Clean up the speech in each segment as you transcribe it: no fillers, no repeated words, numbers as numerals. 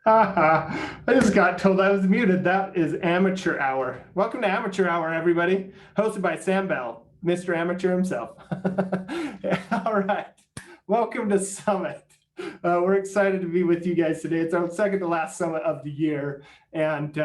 I just got told I was muted. That is Amateur Hour. Welcome to Amateur Hour, everybody. Hosted by Sam Bell, Mr. Amateur himself. All right. Welcome to Summit. We're excited to be with you guys today. It's our second to last summit of the year. And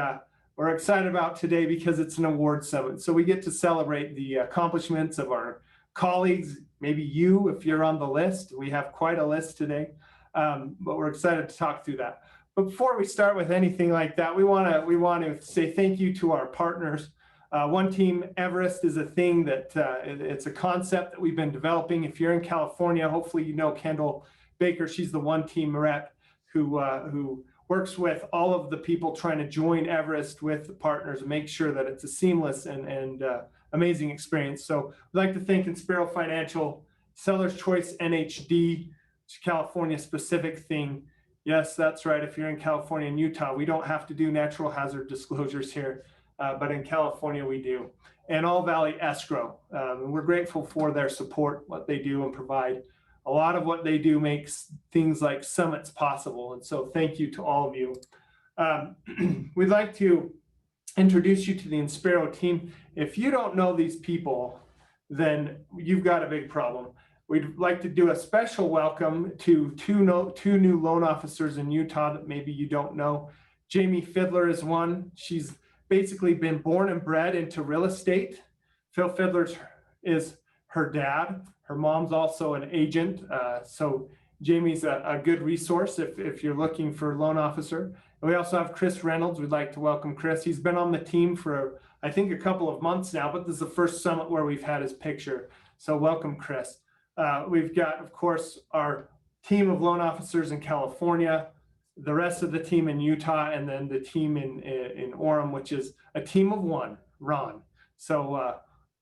we're excited about today because it's an award summit. So we get to celebrate the accomplishments of our colleagues, maybe you, if you're on the list. We have quite a list today, but we're excited to talk through that. But before we start with anything like that, we want to say thank you to our partners. One Team Everest is a thing that it's a concept that we've been developing. If you're in California, hopefully you know Kendall Baker. She's the One Team rep who works with all of the people trying to join Everest with the partners and make sure that it's a seamless and amazing experience. So we'd like to thank Inspiro Financial, Seller's Choice NHD, California specific thing. Yes, that's right. If you're in California and Utah, we don't have to do natural hazard disclosures here, but in California we do. And All Valley Escrow. We're grateful for their support, what they do and provide. A lot of what they do makes things like summits possible. And so thank you to all of you. We'd like to introduce you to the Inspiro team. If you don't know these people, then you've got a big problem. We'd like to do a special welcome to two new loan officers in Utah that maybe you don't know. Jamie Fiddler is one. She's basically been born and bred into real estate. Phil Fiddler is her dad. Her mom's also an agent. So Jamie's a good resource if you're looking for a loan officer. And we also have Chris Reynolds. We'd like to welcome Chris. He's been on the team for, I think, a couple of months now, but this is the first summit where we've had his picture. So welcome, Chris. We've got, of course, our team of loan officers in California, the rest of the team in Utah, and then the team in Orem, which is a team of one, Ron. So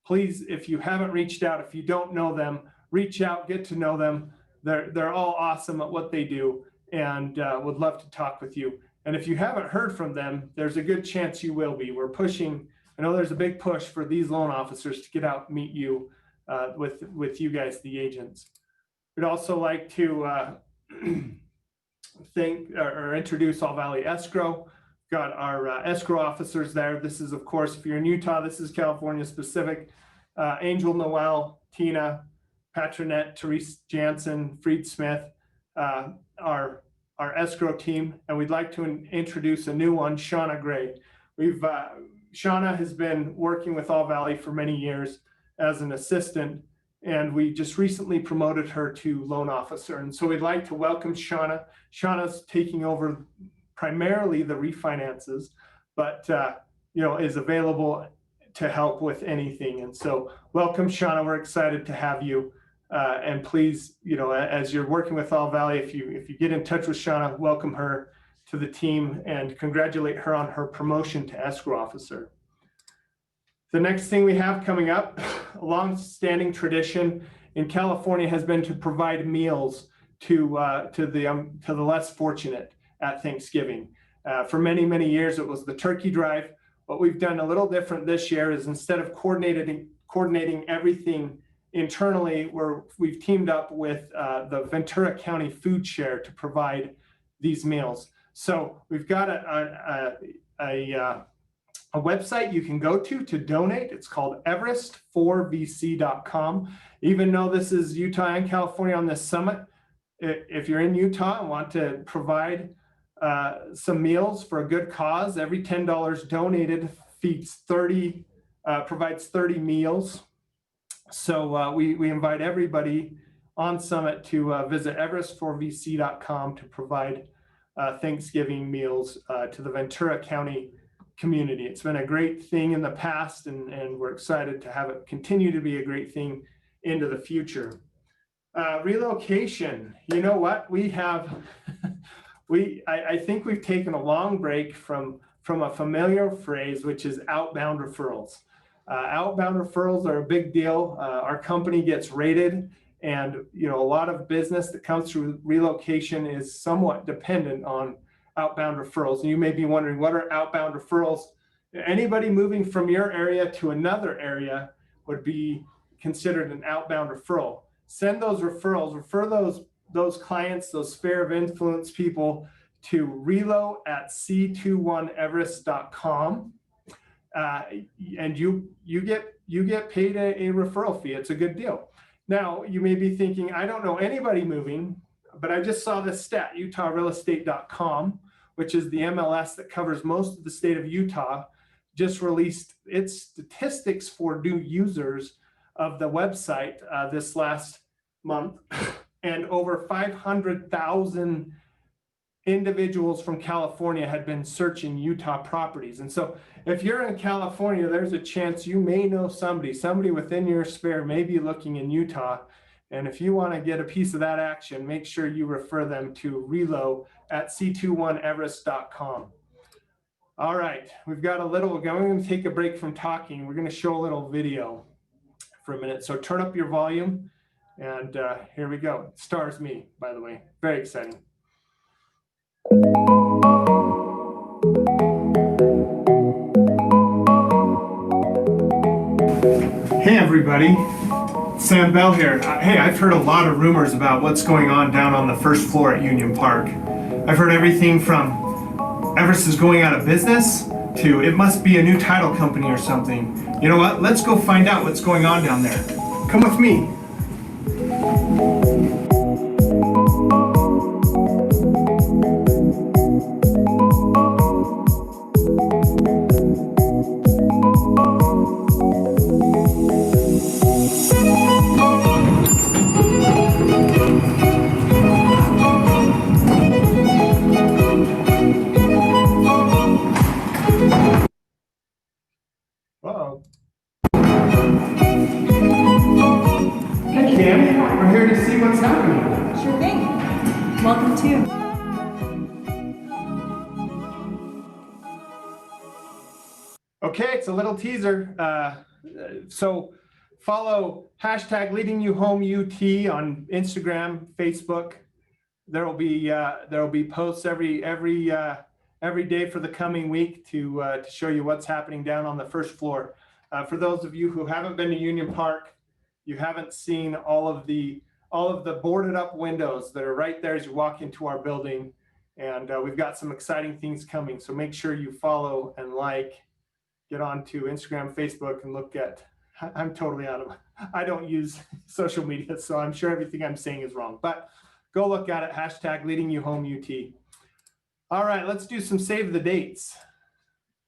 please, if you haven't reached out, if you don't know them, reach out, get to know them. They're all awesome at what they do and would love to talk with you. And if you haven't heard from them, there's a good chance you will be. We're pushing, I know there's a big push for these loan officers to get out and meet you with you guys, the agents. We'd also like to thank or introduce All Valley Escrow. Got our escrow officers there. This is, of course, if you're in Utah, this is California specific. Angel Noel, Tina, Patronette, Therese Jansen, Freed Smith, our escrow team. And we'd like to introduce a new one, Shauna Gray. Shauna has been working with All Valley for many years as an assistant, and we just recently promoted her to loan officer. And so we'd like to welcome Shauna. Shauna's taking over primarily the refinances, but is available to help with anything. And so welcome, Shauna. We're excited to have you. And please, as you're working with All Valley, if you get in touch with Shauna, welcome her to the team and congratulate her on her promotion to escrow officer. The next thing we have coming up, a long-standing tradition in California has been to provide meals to the less fortunate at Thanksgiving. For many, many years, it was the turkey drive. What we've done a little different this year is instead of coordinating everything internally, we've teamed up with the Ventura County Food Share to provide these meals. So we've got a website you can go to donate. It's called everest4vc.com. Even though this is Utah and California on this summit, if you're in Utah and want to provide some meals for a good cause, every $10 donated provides 30 meals. So we invite everybody on summit to visit everest4vc.com to provide Thanksgiving meals to the Ventura County community. It's been a great thing in the past, and we're excited to have it continue to be a great thing into the future. Relocation. You know what? We have, I think we've taken a long break from a familiar phrase, which is outbound referrals. Outbound referrals are a big deal. Our company gets rated, and a lot of business that comes through relocation is somewhat dependent on outbound referrals. And you may be wondering, what are outbound referrals? Anybody moving from your area to another area would be considered an outbound referral. Send those referrals, refer those clients, those sphere of influence people to relo@c21everest.com. And you get paid a referral fee. It's a good deal. Now, you may be thinking, I don't know anybody moving, but I just saw this stat, utahrealestate.com, which is the MLS that covers most of the state of Utah, just released its statistics for new users of the website this last month. And over 500,000 individuals from California had been searching Utah properties. And so if you're in California, there's a chance you may know somebody within your sphere may be looking in Utah. And if you want to get a piece of that action, make sure you refer them to relo@c21everest.com. All right, we're going to take a break from talking. We're going to show a little video for a minute. So turn up your volume, and here we go. It stars me, by the way. Very exciting. Hey everybody, Sam Bell here. Hey, I've heard a lot of rumors about what's going on down on the first floor at Union Park. I've heard everything from Everest is going out of business to it must be a new title company or something. You know what? Let's go find out what's going on down there. Come with me. Uh-oh. Hey Kim, we're here to see what's happening. Sure thing. Welcome to. Okay, it's a little teaser. So follow #LeadingYouHomeUT on Instagram, Facebook. There will be posts every day for the coming week to show you what's happening down on the first floor. For those of you who haven't been to Union Park, you haven't seen all of the boarded up windows that are right there as you walk into our building. And we've got some exciting things coming. So make sure you follow and get onto Instagram, Facebook, and look at, I'm totally I don't use social media, so I'm sure everything I'm saying is wrong, but go look at it, #LeadingYouHomeUT. All right, let's do some save the dates.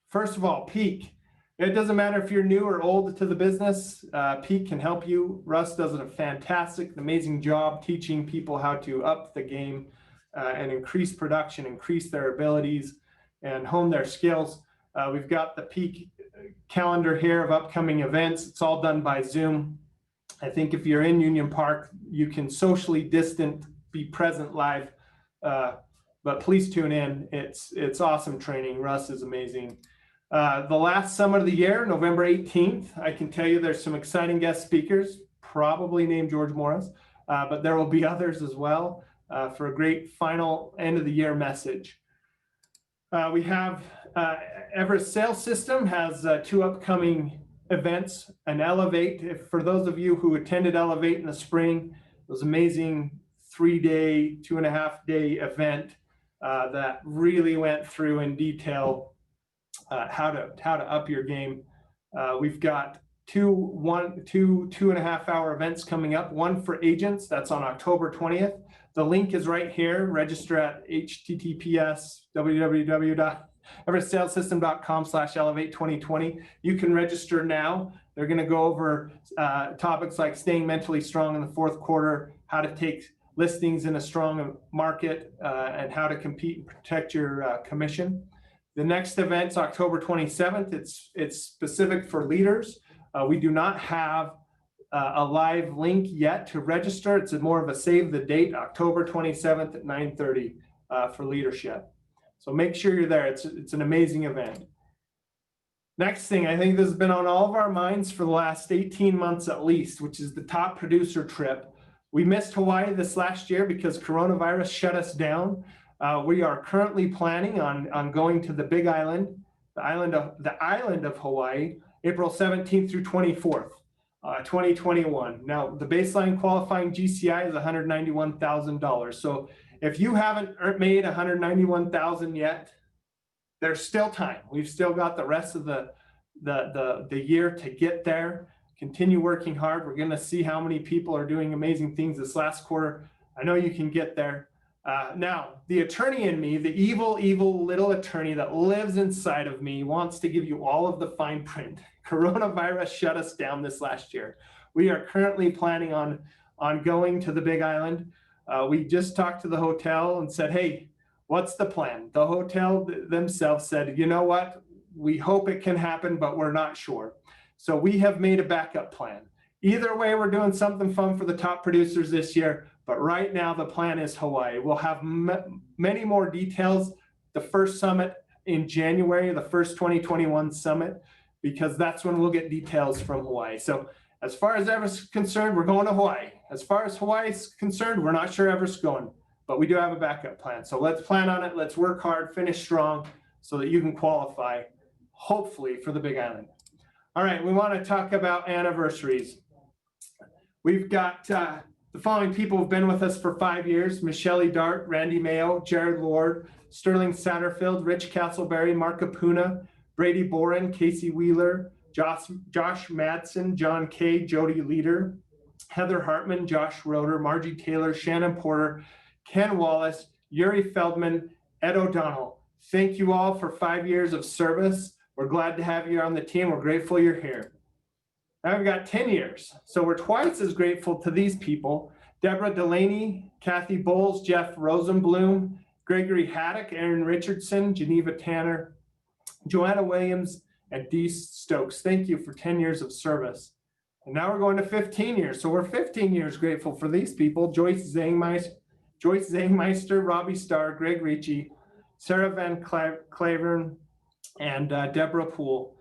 First of all, Peak. It doesn't matter if you're new or old to the business, Peak can help you. Russ does a fantastic, amazing job teaching people how to up the game and increase production, increase their abilities, and hone their skills. We've got the Peak calendar here of upcoming events. It's all done by Zoom. I think if you're in Union Park, you can socially distant, be present live, but please tune in. It's awesome training. Russ is amazing. The last summit of the year, November 18th, I can tell you there's some exciting guest speakers, probably named George Morris, but there will be others as well for a great final end of the year message. We have Everest Sales System has 2 upcoming events, an Elevate. For those of you who attended Elevate in the spring, it was amazing 3-day, 2.5-day event that really went through in detail how to up your game. We've got 2.5-hour events coming up. One for agents, that's on October 20th. The link is right here. Register at https://everestsalessystem.com/elevate2020. You can register now. They're going to go over topics like staying mentally strong in the fourth quarter, how to take listings in a strong market, and how to compete and protect your commission. The next event's October 27th. It's specific for leaders. We do not have a live link yet to register. It's more of a save the date, October 27th at 9:30 for leadership. So make sure you're there. It's an amazing event. Next thing, I think this has been on all of our minds for the last 18 months at least, which is the top producer trip. We missed Hawaii this last year because coronavirus shut us down. We are currently planning on going to the Big Island, the island of Hawaii, April 17th through 24th, 2021. Now, the baseline qualifying GCI is $191,000. So If you haven't made 191,000 yet, there's still time. We've still got the rest of the year to get there. Continue working hard. We're going to see how many people are doing amazing things this last quarter. I know you can get there. Now, the attorney in me, the evil little attorney that lives inside of me, wants to give you all of the fine print. Coronavirus shut us down this last year. We are currently planning on going to the Big Island. We just talked to the hotel and said, hey, what's the plan? The hotel themselves said, you know what? We hope it can happen, but we're not sure. So we have made a backup plan. Either way, we're doing something fun for the top producers this year. But right now, the plan is Hawaii. We'll have many more details. The first summit in January, the first 2021 summit, because that's when we'll get details from Hawaii. So as far as Everest's concerned, we're going to Hawaii. As far as Hawaii's concerned, we're not sure Everest's going, but we do have a backup plan. So let's plan on it. Let's work hard, finish strong so that you can qualify, hopefully, for the Big Island. All right, we want to talk about anniversaries. We've got the following people who've been with us for 5 years: Michelle Dart, Randy Mayo, Jared Lord, Sterling Satterfield, Rich Castleberry, Mark Capuna, Brady Boren, Casey Wheeler, Josh Madsen, John Kay, Jody Leader, Heather Hartman, Josh Roeder, Margie Taylor, Shannon Porter, Ken Wallace, Yuri Feldman, Ed O'Donnell. Thank you all for 5 years of service. We're glad to have you on the team. We're grateful you're here. Now we've got 10 years. So we're twice as grateful to these people: Deborah Delaney, Kathy Bowles, Jeff Rosenblum, Gregory Haddock, Aaron Richardson, Geneva Tanner, Joanna Williams, and Dee Stokes. Thank you for 10 years of service. And now we're going to 15 years. So we're 15 years grateful for these people: Joyce Zangmeister, Robbie Starr, Greg Ricci, Sarah Van Clavern, and Deborah Poole.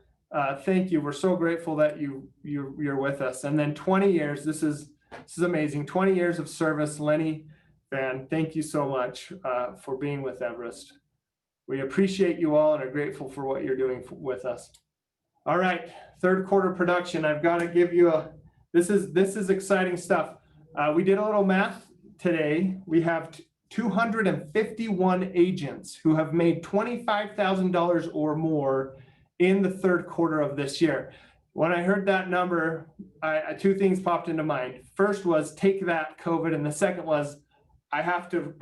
Thank you. We're so grateful that you're with us. And then 20 years. This is amazing. 20 years of service, Lenny Van. Thank you so much for being with Everest. We appreciate you all and are grateful for what you're doing with us. All right, third quarter production. I've got to give you this is exciting stuff. We did a little math today. We have 251 agents who have made $25,000 or more in the third quarter of this year. When I heard that number, two things popped into mind. First was take that, COVID, and the second was I have to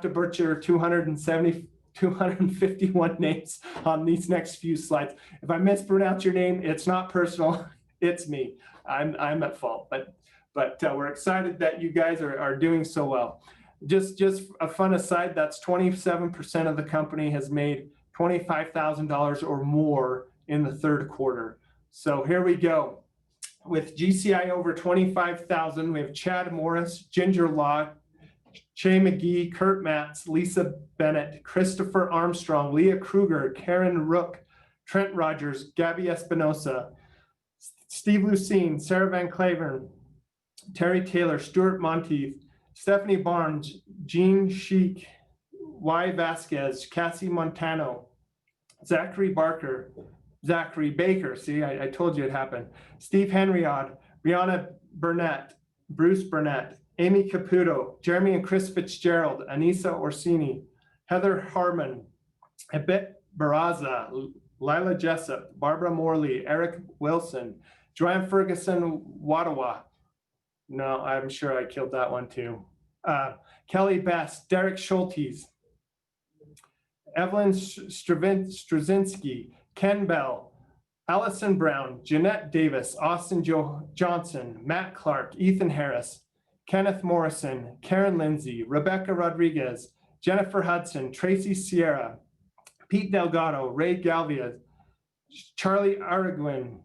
butcher 251 names on these next few slides. If I mispronounce your name, it's not personal. It's me. I'm at fault. But we're excited that you guys are doing so well. Just a fun aside, that's 27% of the company has made $25,000 or more in the third quarter. So here we go. With GCI over 25,000, we have Chad Morris, Ginger Law, Shay McGee, Kurt Matz, Lisa Bennett, Christopher Armstrong, Leah Kruger, Karen Rook, Trent Rogers, Gabby Espinosa, Steve Lucene, Sarah Van Clavern, Terry Taylor, Stuart Monteith, Stephanie Barnes, Jean Sheik, Y. Vasquez, Cassie Montano, Zachary Barker, Zachary Baker, see, I told you it happened, Steve Henriod, Brianna Burnett, Bruce Burnett, Amy Caputo, Jeremy and Chris Fitzgerald, Anissa Orsini, Heather Harmon, Abit Baraza, Lila Jessup, Barbara Morley, Eric Wilson, Joanne Ferguson Wadawa. No, I'm sure I killed that one too. Kelly Best, Derek Schultes, Evelyn Straczynski, Ken Bell, Allison Brown, Jeanette Davis, Austin Johnson, Matt Clark, Ethan Harris, Kenneth Morrison, Karen Lindsay, Rebecca Rodriguez, Jennifer Hudson, Tracy Sierra, Pete Delgado, Ray Galvia, Charlie Araguin,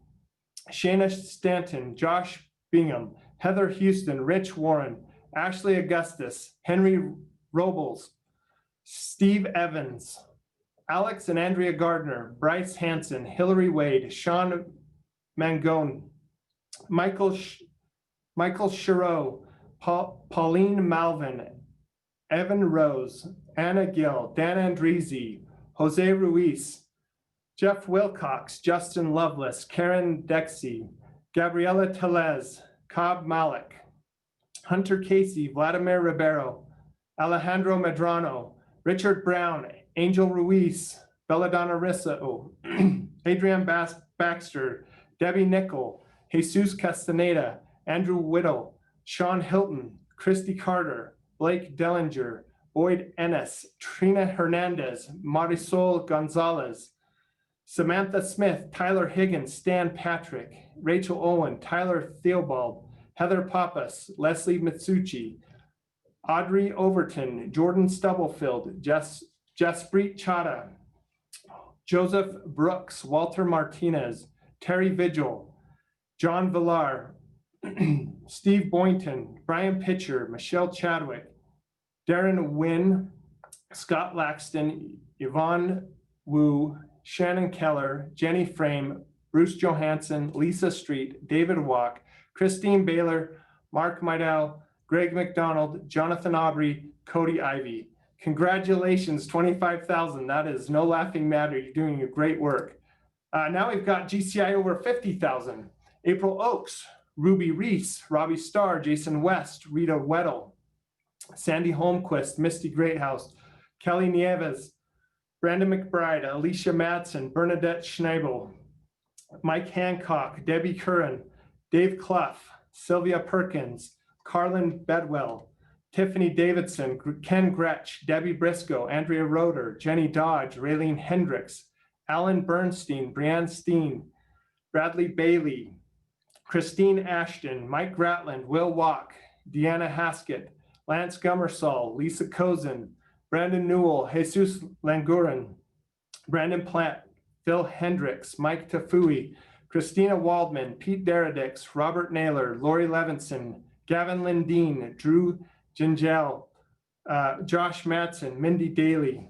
Shayna Stanton, Josh Bingham, Heather Houston, Rich Warren, Ashley Augustus, Henry Robles, Steve Evans, Alex and Andrea Gardner, Bryce Hanson, Hillary Wade, Sean Mangone, Michael Shiro, Pauline Malvin, Evan Rose, Anna Gill, Dan Andreezy, Jose Ruiz, Jeff Wilcox, Justin Lovelace, Karen Dexy, Gabriela Telez, Cobb Malik, Hunter Casey, Vladimir Ribeiro, Alejandro Medrano, Richard Brown, Angel Ruiz, Belladonna Rissa, Adrian Baxter, Debbie Nickel, Jesus Castaneda, Andrew Whittle, Sean Hilton, Christy Carter, Blake Dellinger, Boyd Ennis, Trina Hernandez, Marisol Gonzalez, Samantha Smith, Tyler Higgins, Stan Patrick, Rachel Owen, Tyler Theobald, Heather Pappas, Leslie Mitsuchi, Audrey Overton, Jordan Stubblefield, Jaspreet Chadha, Joseph Brooks, Walter Martinez, Terry Vigil, John Villar, Steve Boynton, Brian Pitcher, Michelle Chadwick, Darren Wynn, Scott Laxton, Yvonne Wu, Shannon Keller, Jenny Frame, Bruce Johansson, Lisa Street, David Walk, Christine Baylor, Mark Midell, Greg McDonald, Jonathan Aubrey, Cody Ivy. Congratulations, 25,000. That is no laughing matter. You're doing a great work. Now we've got GCI over 50,000. April Oakes, Ruby Reese, Robbie Starr, Jason West, Rita Weddle, Sandy Holmquist, Misty Greathouse, Kelly Nieves, Brandon McBride, Alicia Madsen, Bernadette Schneibel, Mike Hancock, Debbie Curran, Dave Clough, Sylvia Perkins, Carlin Bedwell, Tiffany Davidson, Ken Gretsch, Debbie Briscoe, Andrea Roeder, Jenny Dodge, Raylene Hendricks, Alan Bernstein, Brianne Steen, Bradley Bailey, Christine Ashton, Mike Gratland, Will Walk, Deanna Haskett, Lance Gummersall, Lisa Kozin, Brandon Newell, Jesus Languren, Brandon Plant, Phil Hendricks, Mike Tafui, Christina Waldman, Pete Deradix, Robert Naylor, Lori Levinson, Gavin Lindeen, Drew Gingell, Josh Madsen, Mindy Daly,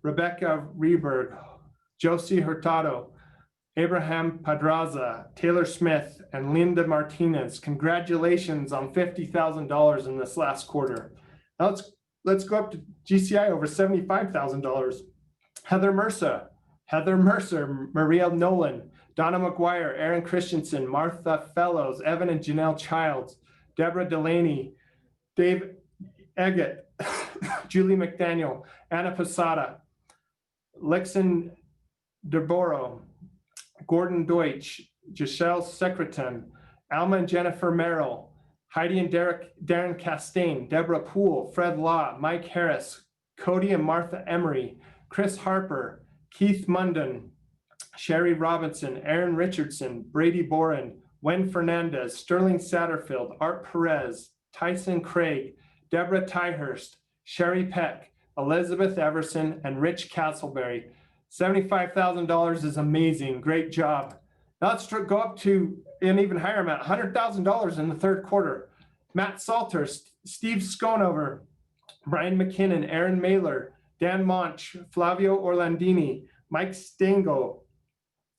Rebecca Reberg, Josie Hurtado, Abraham Padraza, Taylor Smith, and Linda Martinez. Congratulations on $50,000 in this last quarter. Now let's go up to GCI over $75,000. Heather Mercer, Maria Nolan, Donna McGuire, Aaron Christensen, Martha Fellows, Evan and Janelle Childs, Deborah Delaney, Dave Eggett, Julie McDaniel, Anna Posada, Lexon DeBoro, Gordon Deutsch, Giselle Secretan, Alma and Jennifer Merrill, Heidi and Darren Castaigne, Deborah Poole, Fred Law, Mike Harris, Cody and Martha Emery, Chris Harper, Keith Munden, Sherry Robinson, Aaron Richardson, Brady Boren, Wen Fernandez, Sterling Satterfield, Art Perez, Tyson Craig, Deborah Tyhurst, Sherry Peck, Elizabeth Everson, and Rich Castleberry. $75,000 is amazing. Great job. Now let's go up to an even higher amount, $100,000 in the third quarter. Matt Salter, Steve Schonover, Brian McKinnon, Aaron Mailer, Dan Monch, Flavio Orlandini, Mike Stango,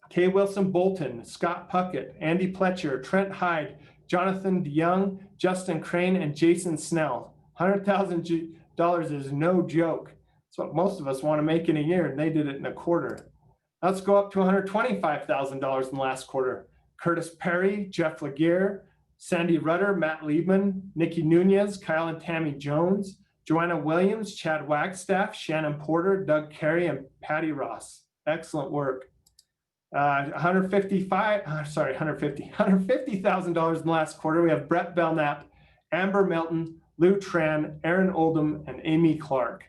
Kay Wilson Bolton, Scott Puckett, Andy Pletcher, Trent Hyde, Jonathan DeYoung, Justin Crane, and Jason Snell. $100,000 is no joke. It's what most of us want to make in a year, and they did it in a quarter. Let's go up to $125,000 in the last quarter. Curtis Perry, Jeff Laguerre, Sandy Rudder, Matt Liebman, Nikki Nunez, Kyle and Tammy Jones, Joanna Williams, Chad Wagstaff, Shannon Porter, Doug Carey, and Patty Ross. Excellent work. $150,000 in the last quarter. We have Brett Belknap, Amber Milton, Lou Tran, Aaron Oldham, and Amy Clark.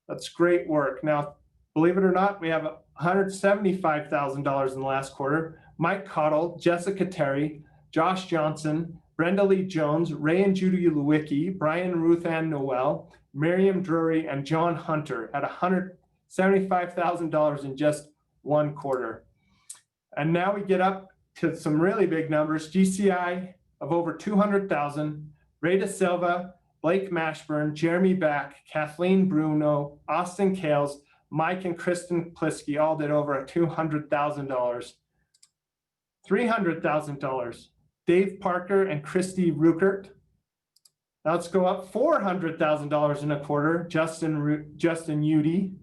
That's great work. Now, believe it or not, we have $175,000 in the last quarter. Mike Cottle, Jessica Terry, Josh Johnson, Brenda Lee Jones, Ray and Judy Lewicki, Brian Ruth Ann Noel, Miriam Drury, and John Hunter at $175,000 in just one quarter. And now we get up to some really big numbers. GCI of over 200,000, Ray Da Silva, Blake Mashburn, Jeremy Back, Kathleen Bruno, Austin Kales, Mike and Kristen Plisky all did over $200,000. $300,000, Dave Parker and Christy Ruckert. Now let's go up $400,000 in a quarter, Justin Udy.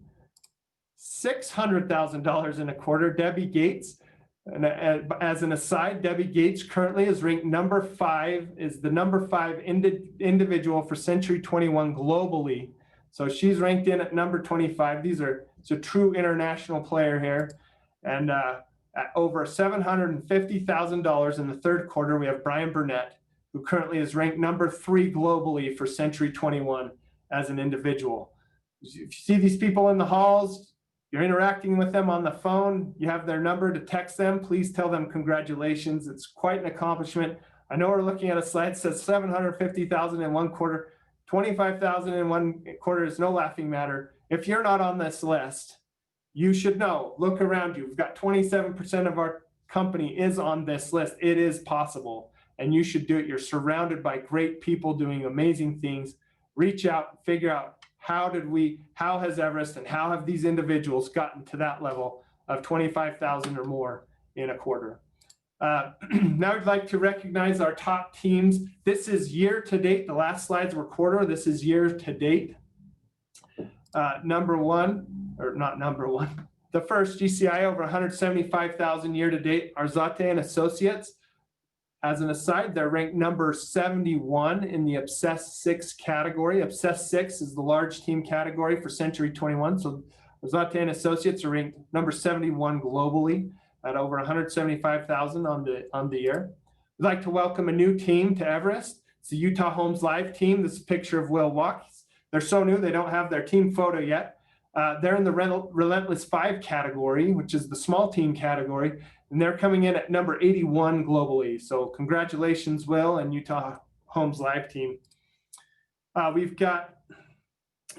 $600,000 in a quarter, Debbie Gates. And as an aside, Debbie Gates currently is ranked number 5, is the number 5 individual for Century 21 globally. So she's ranked in at number 25. It's a true international player here. And at over $750,000 in the third quarter, we have Brian Burnett, who currently is ranked number 3 globally for Century 21 as an individual. If you see these people in the halls, you're interacting with them on the phone, you have their number to text them, please tell them congratulations. It's quite an accomplishment. I know we're looking at a slide that says 750,000 in one quarter, 25,000 in one quarter is no laughing matter. If you're not on this list, you should know, look around you. We've got 27% of our company is on this list. It is possible, and you should do it. You're surrounded by great people doing amazing things. Reach out, figure out how has Everest and how have these individuals gotten to that level of 25,000 or more in a quarter. Now I'd like to recognize our top teams. This is year to date. The last slides were quarter. This is year to date. Number one, or not number one, the first GCI over 175,000 year to date, Arzate and Associates. As an aside, they're ranked number 71 in the Obsess 6 category. Obsess 6 is the large team category for Century 21. So Arzate and Associates are ranked number 71 globally at over 175,000 on the year. We'd like to welcome a new team to Everest. It's the Utah Homes Live team. This is a picture of Will Walks. They're so new, they don't have their team photo yet. They're in the Relentless 5 category, which is the small team category. And they're coming in at number 81 globally. So congratulations, Will and Utah Homes Live team. We've got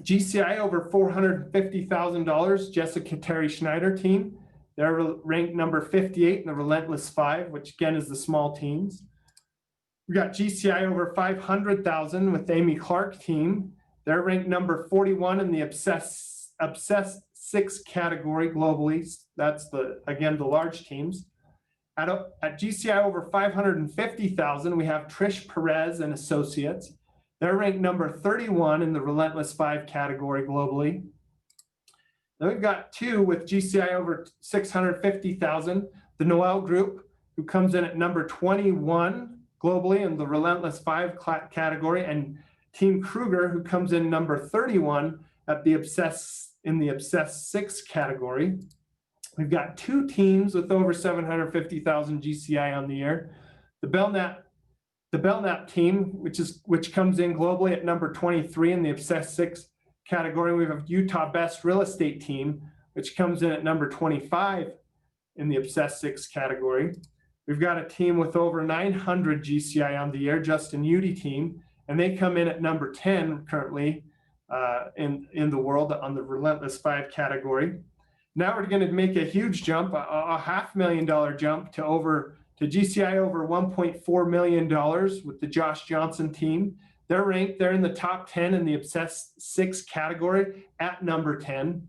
GCI over $450,000, Jessica Terry Schneider team. They're ranked number 58 in the Relentless 5, which again is the small teams. We've got GCI over 500,000 with Amy Clark team. They're ranked number 41 in the Obsess 6 category globally. That's again the large teams. At GCI over 550,000, we have Trish Perez and Associates. They're ranked number 31 in the Relentless 5 category globally. Then we've got 2 with GCI over 650,000, the Noel Group, who comes in at number 21 globally in the Relentless 5 category, and Team Kruger, who comes in number 31 at the Obsess 6 category. We've got 2 teams with over 750,000 GCI on the year. The Belknap team, which comes in globally at number 23 in the Obsess 6 category. We have Utah Best Real Estate team, which comes in at number 25 in the Obsess 6 category. We've got a team with over 900 GCI on the year, Justin Udy team, and they come in at number 10 currently in the world on the Relentless 5 category. Now we're going to make a huge jump, a $500,000 jump to GCI over $1.4 million with the Josh Johnson team. They're in the top 10 in the Obsess 6 category at number 10.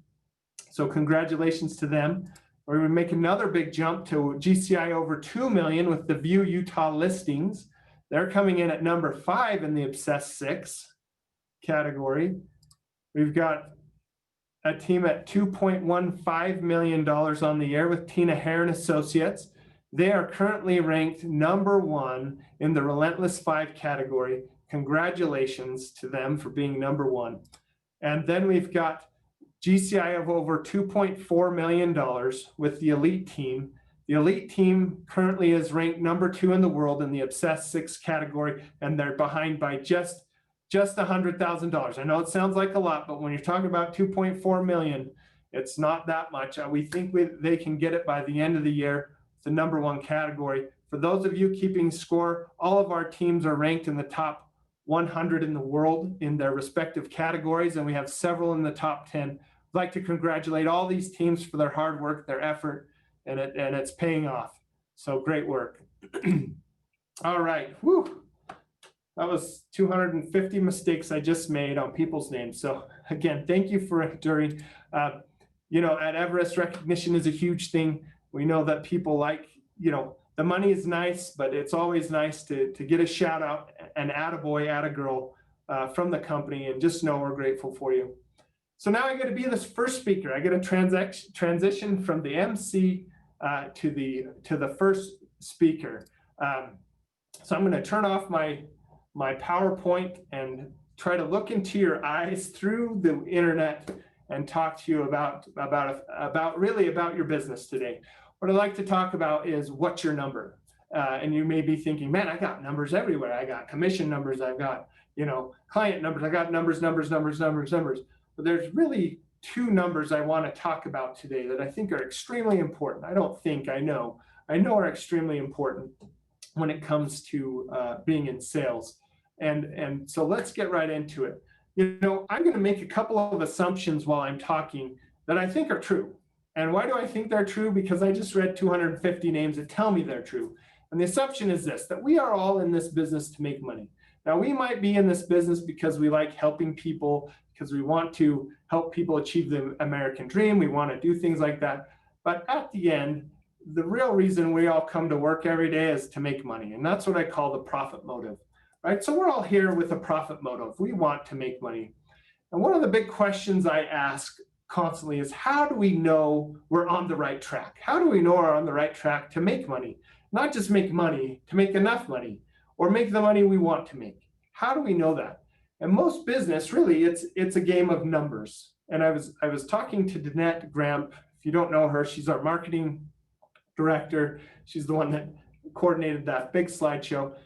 So congratulations to them. We're going to make another big jump to GCI over 2 million with the View Utah listings. They're coming in at number 5 in the Obsess 6 category. We've got a team at $2.15 million on the year with Tina Hare and Associates. They are currently ranked number 1 in the Relentless 5 category. Congratulations to them for being number 1. And then we've got GCI of over $2.4 million with the Elite team. The Elite team currently is ranked number 2 in the world in the Obsess 6 category, and they're behind by just $100,000. I know it sounds like a lot, but when you're talking about 2.4 million, it's not that much. We think they can get it by the end of the year, the number 1 category. For those of you keeping score, all of our teams are ranked in the top 100 in the world in their respective categories, and we have several in the top 10. I'd like to congratulate all these teams for their hard work, their effort, and it's paying off. So great work. All right. Whew. That was 250 mistakes I just made on people's names. So again, thank you for enduring. At Everest, recognition is a huge thing. We know that people like, the money is nice, but it's always nice to get a shout out, an attaboy, attagirl from the company, and just know we're grateful for you. So now I got to be this first speaker. I got to transition from the MC to the first speaker. So I'm going to turn off my PowerPoint and try to look into your eyes through the internet and talk to you about your business today. What I'd like to talk about is what's your number. And you may be thinking, man, I got numbers everywhere. I got commission numbers. I've got, client numbers. I got numbers. But there's really two numbers I want to talk about today that I think are extremely important. I know are extremely important when it comes to being in sales. And so let's get right into it. I'm going to make a couple of assumptions while I'm talking that I think are true. And why do I think they're true? Because I just read 250 names that tell me they're true. And the assumption is this, that we are all in this business to make money. Now, we might be in this business because we like helping people, because we want to help people achieve the American dream. We want to do things like that. But at the end, the real reason we all come to work every day is to make money. And that's what I call the profit motive, right? So we're all here with a profit motive. We want to make money. And one of the big questions I ask constantly is, how do we know we're on the right track? How do we know we're on the right track to make money? Not just make money, to make enough money or make the money we want to make. How do we know that? And most business, really, it's a game of numbers. And I was talking to Danette Graham. If you don't know her, she's our marketing director. She's the one that coordinated that big slideshow.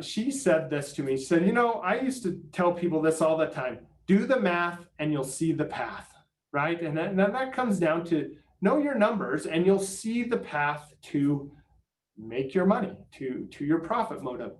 She said this to me. She said, I used to tell people this all the time. Do the math and you'll see the path, right? And then that comes down to know your numbers and you'll see the path to make your money, to your profit motive.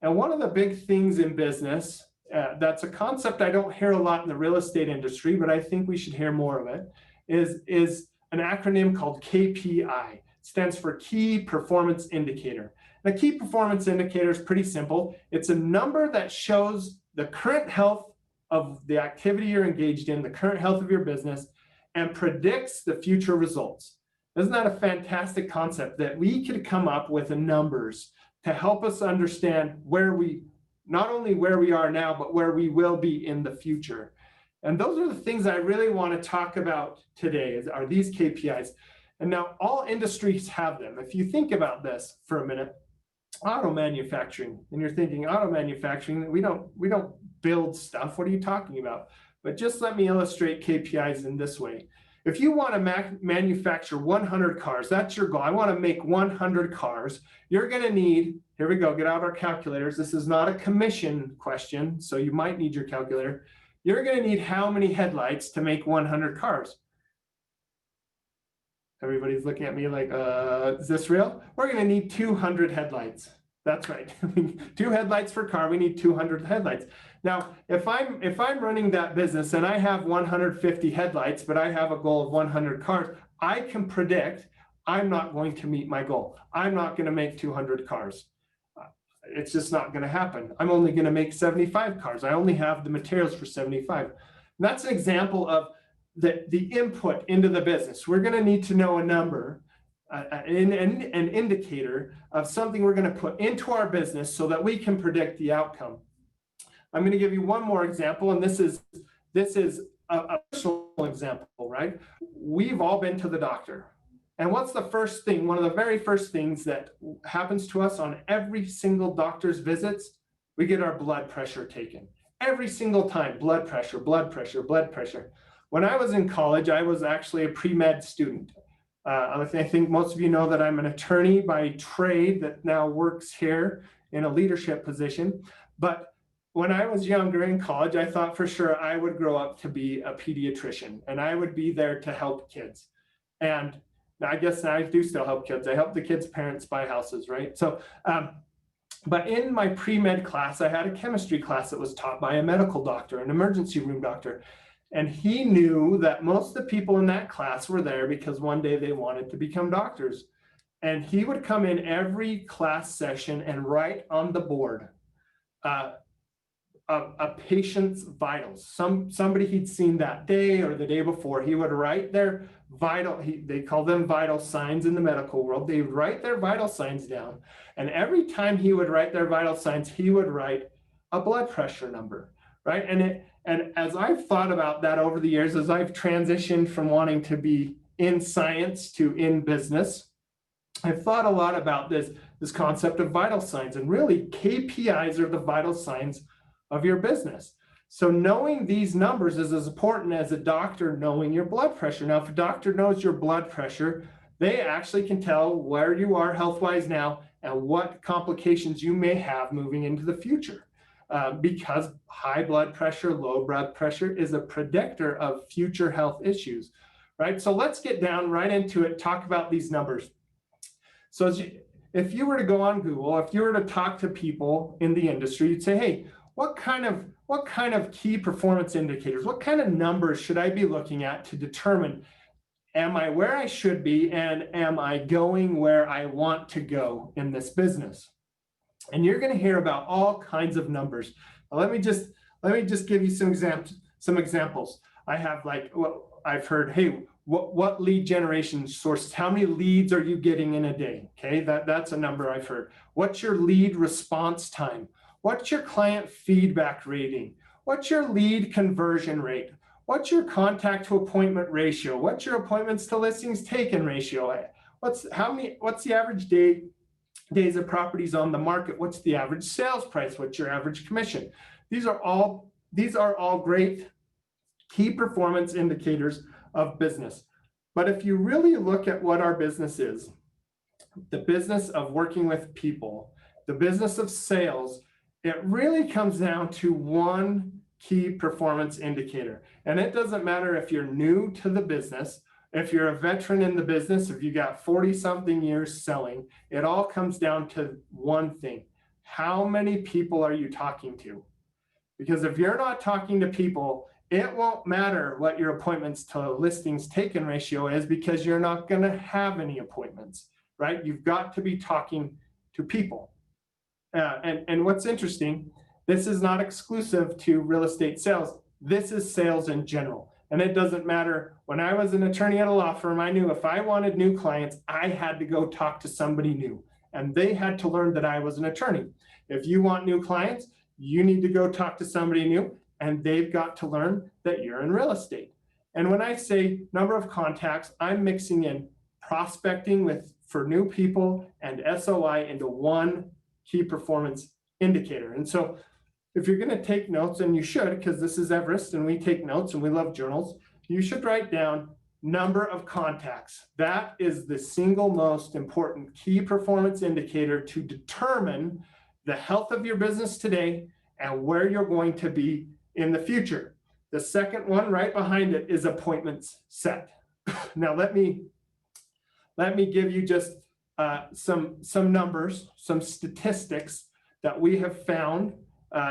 And one of the big things in business, that's a concept I don't hear a lot in the real estate industry, but I think we should hear more of it, is an acronym called KPI. It stands for Key Performance Indicator. And a key performance indicator is pretty simple. It's a number that shows the current health of the activity you're engaged in, the current health of your business, and predicts the future results. Isn't that a fantastic concept that we could come up with numbers to help us understand not only where we are now, but where we will be in the future? And those are the things I really want to talk about today, are these KPIs. And now all industries have them. If you think about this for a minute, auto manufacturing, and you're thinking auto manufacturing, we don't build stuff. What are you talking about? But just let me illustrate KPIs in this way. If you want to manufacture 100 cars, that's your goal. I want to make 100 cars. You're going to need, here we go, get out our calculators. This is not a commission question, so you might need your calculator. You're going to need how many headlights to make 100 cars? Everybody's looking at me like, is this real? We're going to need 200 headlights. That's right. 2 headlights per car. We need 200 headlights. Now, if I'm running that business and I have 150 headlights, but I have a goal of 100 cars, I can predict I'm not going to meet my goal. I'm not going to make 200 cars. It's just not going to happen. I'm only going to make 75 cars. I only have the materials for 75. And that's an example of the input into the business. We're going to need to know a number, an indicator of something we're going to put into our business so that we can predict the outcome. I'm going to give you one more example, and this is a personal example, right? We've all been to the doctor. And what's the first thing? One of the very first things that happens to us on every single doctor's visits, we get our blood pressure taken. Every single time, blood pressure, blood pressure, blood pressure. When I was in college, I was actually a pre-med student. I think most of you know that I'm an attorney by trade that now works here in a leadership position. But when I was younger in college, I thought for sure I would grow up to be a pediatrician and I would be there to help kids. And I guess I do still help kids. I help the kids' parents buy houses, right? So, but in my pre-med class, I had a chemistry class that was taught by a medical doctor, an emergency room doctor. And he knew that most of the people in that class were there because one day they wanted to become doctors. And he would come in every class session and write on the board a patient's vitals. Somebody he'd seen that day or the day before, he would write their they call them vital signs in the medical world. They would write their vital signs down. And every time he would write their vital signs, he would write a blood pressure number, right? And as I've thought about that over the years, as I've transitioned from wanting to be in science to in business, I've thought a lot about this concept of vital signs, and really KPIs are the vital signs of your business. So knowing these numbers is as important as a doctor knowing your blood pressure. Now, if a doctor knows your blood pressure, they actually can tell where you are health-wise now and what complications you may have moving into the future. Because high blood pressure, low blood pressure is a predictor of future health issues, right? So let's get down right into it, talk about these numbers. So if you were to go on Google, if you were to talk to people in the industry, you'd say, hey, what kind of key performance indicators, what kind of numbers should I be looking at to determine, am I where I should be and am I going where I want to go in this business? And you're going to hear about all kinds of numbers. Now, let me just give you some examples. I have I've heard, hey, what lead generation sources, how many leads are you getting in a day? Okay, that's a number I've heard. What's your lead response time? What's your client feedback rating? What's your lead conversion rate? What's your contact to appointment ratio? What's your appointments to listings taken ratio? What's the average days of properties on the market? What's the average sales price? What's your average commission? These are all great key performance indicators of business. But if you really look at what our business is, the business of working with people, the business of sales, it really comes down to one key performance indicator. And it doesn't matter if you're new to the business, if you're a veteran in the business, if you got 40-something years selling, it all comes down to one thing. How many people are you talking to? Because if you're not talking to people, it won't matter what your appointments to listings taken ratio is, because you're not going to have any appointments, right? You've got to be talking to people. And what's interesting, this is not exclusive to real estate sales. This is sales in general. And it doesn't matter. When I was an attorney at a law firm, I knew if I wanted new clients, I had to go talk to somebody new. And they had to learn that I was an attorney. If you want new clients, you need to go talk to somebody new, and they've got to learn that you're in real estate. And when I say number of contacts, I'm mixing in prospecting for new people and SOI into one key performance indicator. And so if you're going to take notes, and you should, because this is Everest and we take notes and we love journals, you should write down number of contacts. That is the single most important key performance indicator to determine the health of your business today and where you're going to be in the future. The second one right behind it is appointments set. Now let me give you just some numbers, some statistics that we have found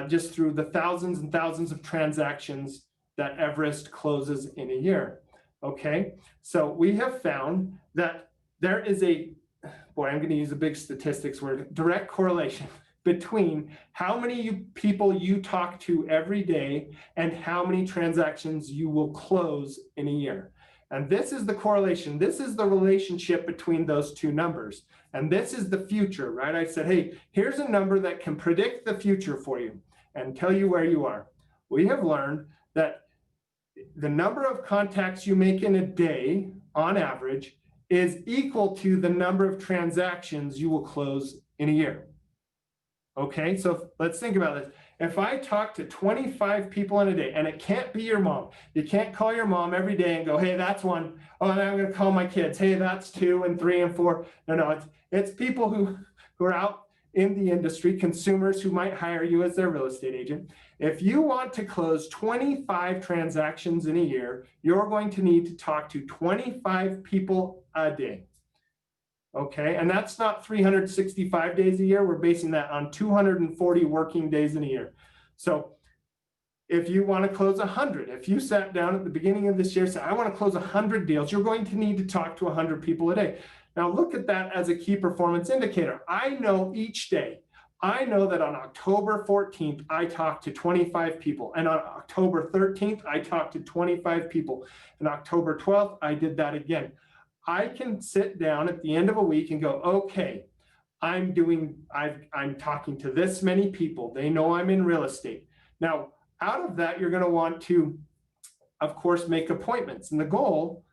just through the thousands and thousands of transactions that Everest closes in a year. Okay, so we have found that there is I'm going to use a big statistics word, direct correlation between how many people you talk to every day and how many transactions you will close in a year. And this is the correlation. This is the relationship between those two numbers. And this is the future, right? I said, hey, here's a number that can predict the future for you and tell you where you are. We have learned that the number of contacts you make in a day on average is equal to the number of transactions you will close in a year. Okay, so let's think about this. If I talk to 25 people in a day, and it can't be your mom, you can't call your mom every day and go, hey, that's one. Oh, and I'm going to call my kids. Hey, that's 2 and 3 and 4. No, it's people who are out in the industry, consumers who might hire you as their real estate agent. If you want to close 25 transactions in a year, you're going to need to talk to 25 people a day. Okay, and that's not 365 days a year. We're basing that on 240 working days in a year. So if you want to close 100, if you sat down at the beginning of this year and said, I want to close 100 deals, you're going to need to talk to 100 people a day. Now look at that as a key performance indicator. I know each day, I know that on October 14th, I talked to 25 people. And on October 13th, I talked to 25 people. And October 12th, I did that again. I can sit down at the end of a week and go, okay, I'm talking to this many people. They know I'm in real estate. Now, out of that, you're going to want to, of course, make appointments. And the goal,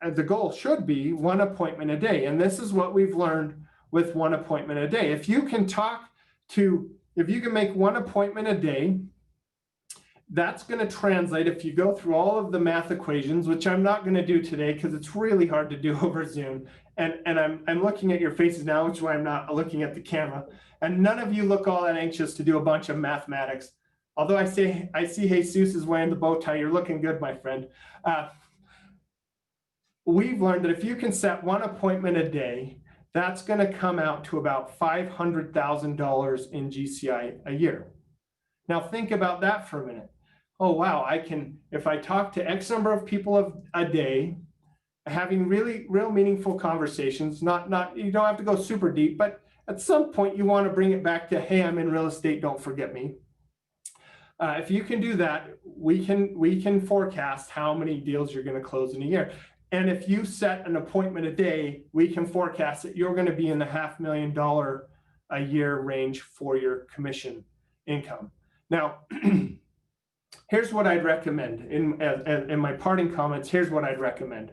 the goal should be one appointment a day. And this is what we've learned with one appointment a day. If you can make one appointment a day, that's going to translate, if you go through all of the math equations, which I'm not going to do today because it's really hard to do over Zoom. And I'm looking at your faces now, which is why I'm not looking at the camera. And none of you look all that anxious to do a bunch of mathematics. Although I see Jesus is wearing the bow tie. You're looking good, my friend. We've learned that if you can set one appointment a day, that's going to come out to about $500,000 in GCI a year. Now think about that for a minute. Oh, wow, if I talk to X number of people a day, having real meaningful conversations, not you don't have to go super deep, but at some point you want to bring it back to, hey, I'm in real estate, don't forget me. If you can do that, we can forecast how many deals you're going to close in a year. And if you set an appointment a day, we can forecast that you're going to be in the $500,000 a year range for your commission income. Now, here's what I'd recommend in my parting comments. Here's what I'd recommend.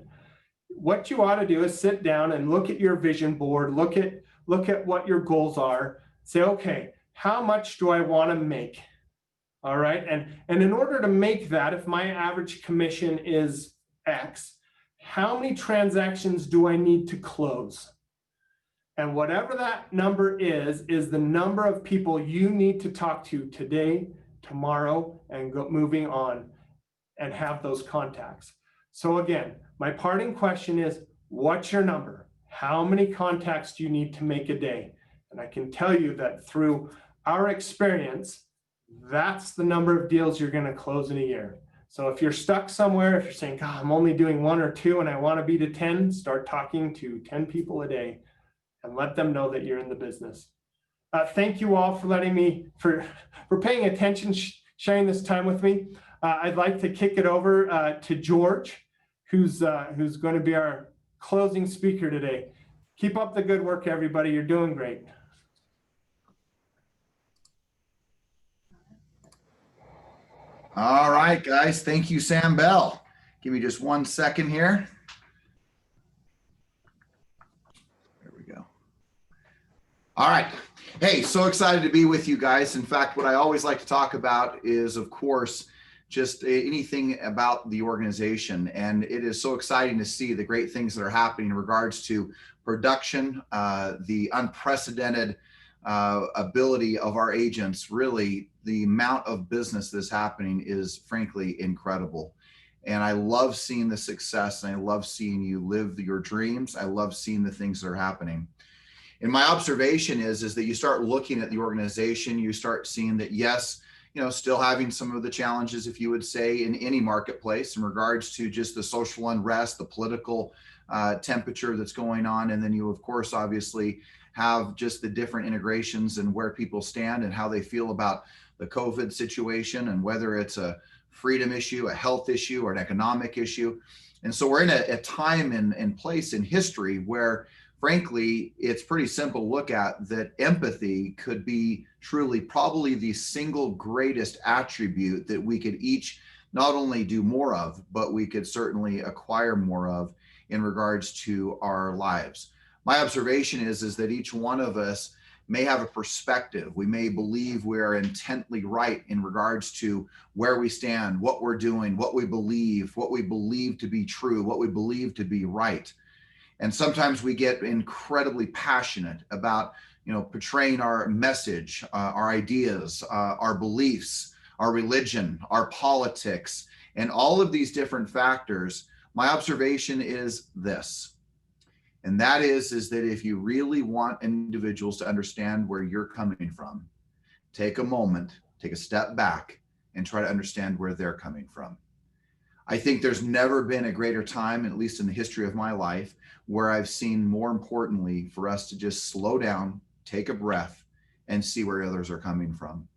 What you ought to do is sit down and look at your vision board, look at what your goals are, say, okay, how much do I want to make? All right. And in order to make that, if my average commission is X, how many transactions do I need to close? And whatever that number is the number of people you need to talk to today, tomorrow, and moving on and have those contacts. So again, my parting question is, what's your number? How many contacts do you need to make a day? And I can tell you that through our experience, that's the number of deals you're going to close in a year. So if you're stuck somewhere, if you're saying, God, I'm only doing 1 or 2 and I want to be to 10, start talking to 10 people a day and let them know that you're in the business. Thank you all for paying attention, sharing this time with me. I'd like to kick it over to George, who's going to be our closing speaker today. Keep up the good work, everybody. You're doing great. All right, guys. Thank you, Sam Bell. Give me just 1 second here. There we go. All right. Hey, so excited to be with you guys. In fact, what I always like to talk about is, of course, just anything about the organization. And it is so exciting to see the great things that are happening in regards to production, the unprecedented ability of our agents. Really, the amount of business that's happening is frankly incredible. And I love seeing the success, and I love seeing you live your dreams. I love seeing the things that are happening. And my observation is that you start looking at the organization, you start seeing that, yes, still having some of the challenges, if you would say, in any marketplace in regards to just the social unrest, the political temperature that's going on. And then you, of course, obviously have just the different integrations and where people stand and how they feel about the COVID situation, and whether it's a freedom issue, a health issue, or an economic issue. And so we're in a time and place in history where, frankly, it's pretty simple to look at that empathy could be truly probably the single greatest attribute that we could each not only do more of, but we could certainly acquire more of in regards to our lives. My observation is that each one of us may have a perspective. We may believe we're intently right in regards to where we stand, what we're doing, what we believe to be true, what we believe to be right. And sometimes we get incredibly passionate about, portraying our message, our ideas, our beliefs, our religion, our politics, and all of these different factors. My observation is this, and that is that if you really want individuals to understand where you're coming from, take a moment, take a step back, and try to understand where they're coming from. I think there's never been a greater time, at least in the history of my life, where I've seen, more importantly, for us to just slow down, take a breath, and see where others are coming from.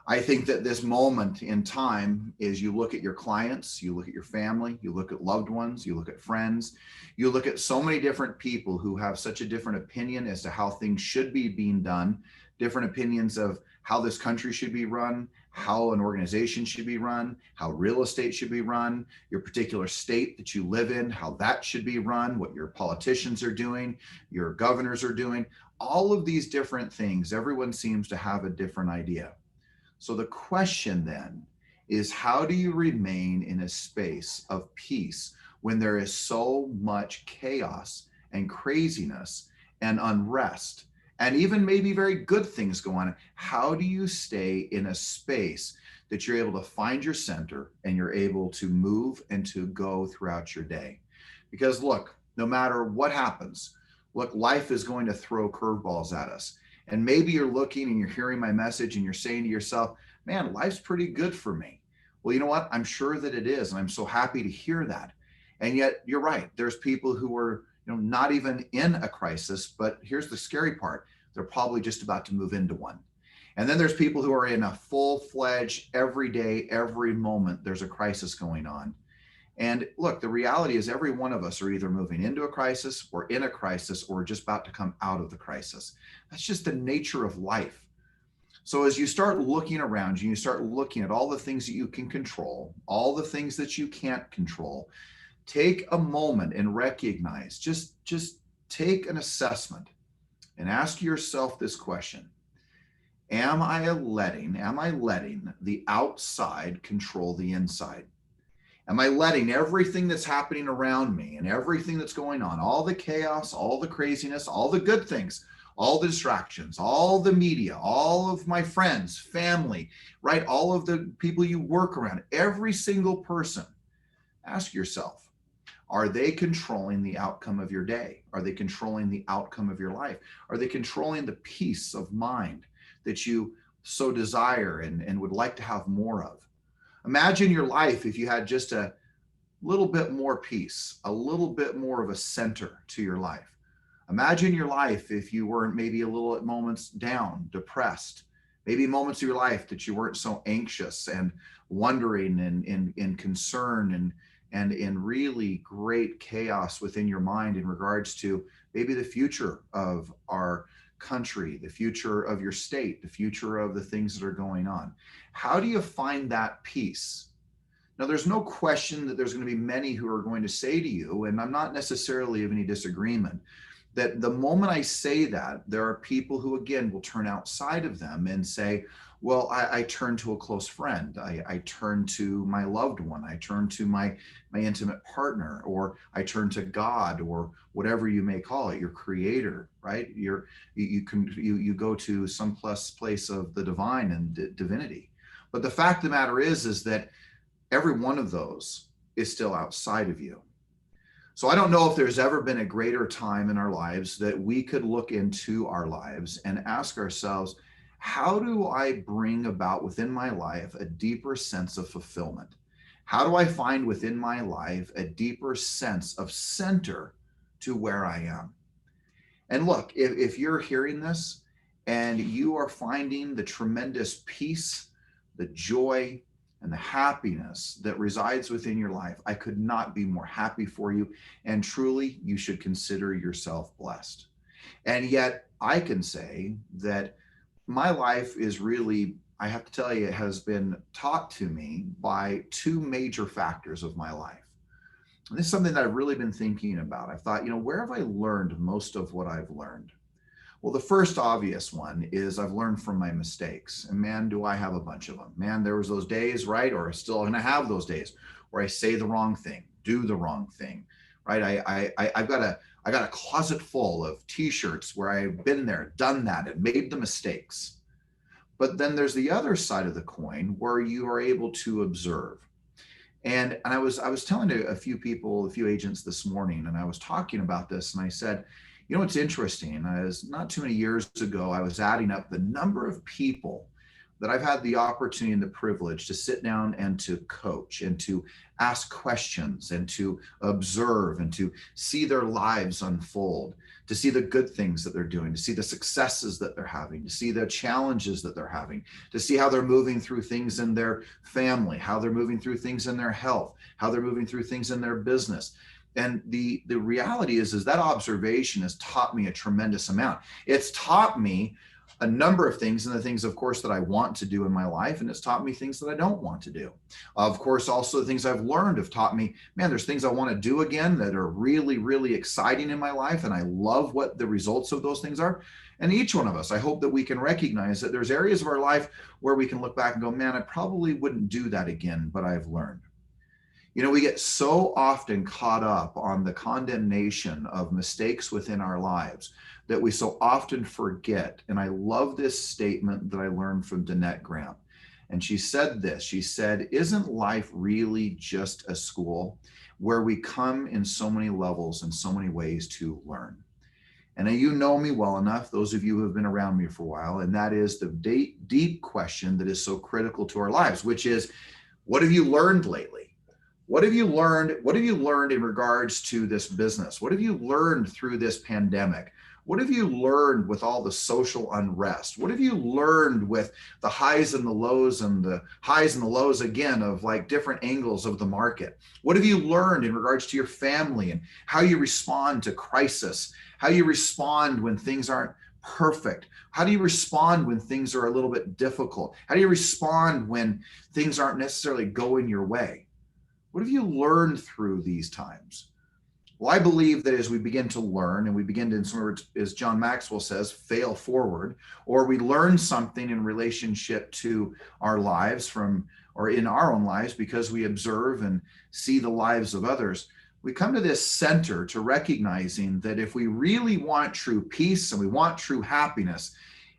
I think that this moment in time is, you look at your clients, you look at your family, you look at loved ones, you look at friends, you look at so many different people who have such a different opinion as to how things should be being done, different opinions of how this country should be run, how an organization should be run, how real estate should be run, your particular state that you live in, how that should be run, what your politicians are doing, your governors are doing, all of these different things. Everyone seems to have a different idea. So the question then is, how do you remain in a space of peace when there is so much chaos and craziness and unrest, and even maybe very good things go on? How do you stay in a space that you're able to find your center and you're able to move and to go throughout your day? Because look, no matter what happens, look, life is going to throw curveballs at us. And maybe you're looking and you're hearing my message and you're saying to yourself, man, life's pretty good for me. Well, you know what? I'm sure that it is. And I'm so happy to hear that. And yet you're right. There's people who are, not even in a crisis, but here's the scary part. They're probably just about to move into one. And then there's people who are in a full-fledged, every day, every moment, there's a crisis going on. And look, the reality is every one of us are either moving into a crisis or in a crisis or just about to come out of the crisis. That's just the nature of life. So as you start looking around you, you start looking at all the things that you can control, all the things that you can't control, take a moment and recognize, just take an assessment and ask yourself this question. Am I letting the outside control the inside? Am I letting everything that's happening around me and everything that's going on, all the chaos, all the craziness, all the good things, all the distractions, all the media, all of my friends, family, right? All of the people you work around, every single person, ask yourself, are they controlling the outcome of your day? Are they controlling the outcome of your life? Are they controlling the peace of mind that you so desire and would like to have more of? Imagine your life if you had just a little bit more peace, a little bit more of a center to your life. Imagine your life if you weren't maybe a little at moments down, depressed, maybe moments of your life that you weren't so anxious and wondering and concerned and in really great chaos within your mind in regards to maybe the future of our country, the future of your state, the future of the things that are going on. How do you find that peace? Now, there's no question that there's going to be many who are going to say to you, and I'm not necessarily of any disagreement, that the moment I say that, there are people who, again, will turn outside of them and say, well, I turn to a close friend. I turn to my loved one. I turn to my intimate partner, or I turn to God, or whatever you may call it, your creator, right? You go to some place of the divine and divinity. But the fact of the matter is that every one of those is still outside of you. So I don't know if there's ever been a greater time in our lives that we could look into our lives and ask ourselves, how do I bring about within my life a deeper sense of fulfillment? How do I find within my life a deeper sense of center to where I am? And look, if you're hearing this and you are finding the tremendous peace, the joy, and the happiness that resides within your life, I could not be more happy for you. And truly, you should consider yourself blessed. And yet I can say that my life is really, I have to tell you, it has been taught to me by two major factors of my life. And this is something that I've really been thinking about. I've thought, where have I learned most of what I've learned? Well, the first obvious one is I've learned from my mistakes. And man, do I have a bunch of them. Man, there was those days, right? Or still going to have those days where I say the wrong thing, do the wrong thing, right? I got a closet full of t-shirts where I've been there, done that, and made the mistakes. But then there's the other side of the coin where you are able to observe. And I was telling to a few people, a few agents this morning, and I was talking about this, and I said, it's interesting. Not too many years ago, I was adding up the number of people that I've had the opportunity and the privilege to sit down and to coach and to ask questions and to observe and to see their lives unfold, to see the good things that they're doing, to see the successes that they're having, to see the challenges that they're having, to see how they're moving through things in their family, how they're moving through things in their health, how they're moving through things in their business. And the reality is that observation has taught me a tremendous amount. It's taught me a number of things, and the things, of course, that I want to do in my life, and it's taught me things that I don't want to do. Of course, also the things I've learned have taught me, man, there's things I want to do again that are really, really exciting in my life, and I love what the results of those things are. And each one of us, I hope that we can recognize that there's areas of our life where we can look back and go, man, I probably wouldn't do that again, but I've learned. You know, we get so often caught up on the condemnation of mistakes within our lives that we so often forget. And I love this statement that I learned from Danette Graham. And she said this, she said, isn't life really just a school where we come in so many levels and so many ways to learn? And you know me well enough, those of you who have been around me for a while, and that is the deep question that is so critical to our lives, which is, what have you learned lately? What have you learned? What have you learned in regards to this business? What have you learned through this pandemic? What have you learned with all the social unrest? What have you learned with the highs and the lows again of like different angles of the market? What have you learned in regards to your family and how you respond to crisis? How you respond when things aren't perfect? How do you respond when things are a little bit difficult? How do you respond when things aren't necessarily going your way? What have you learned through these times? Well, I believe that as we begin to learn and we begin to, in some words, as John Maxwell says, fail forward, or we learn something in relationship to our lives or in our own lives because we observe and see the lives of others, we come to this center to recognizing that if we really want true peace and we want true happiness,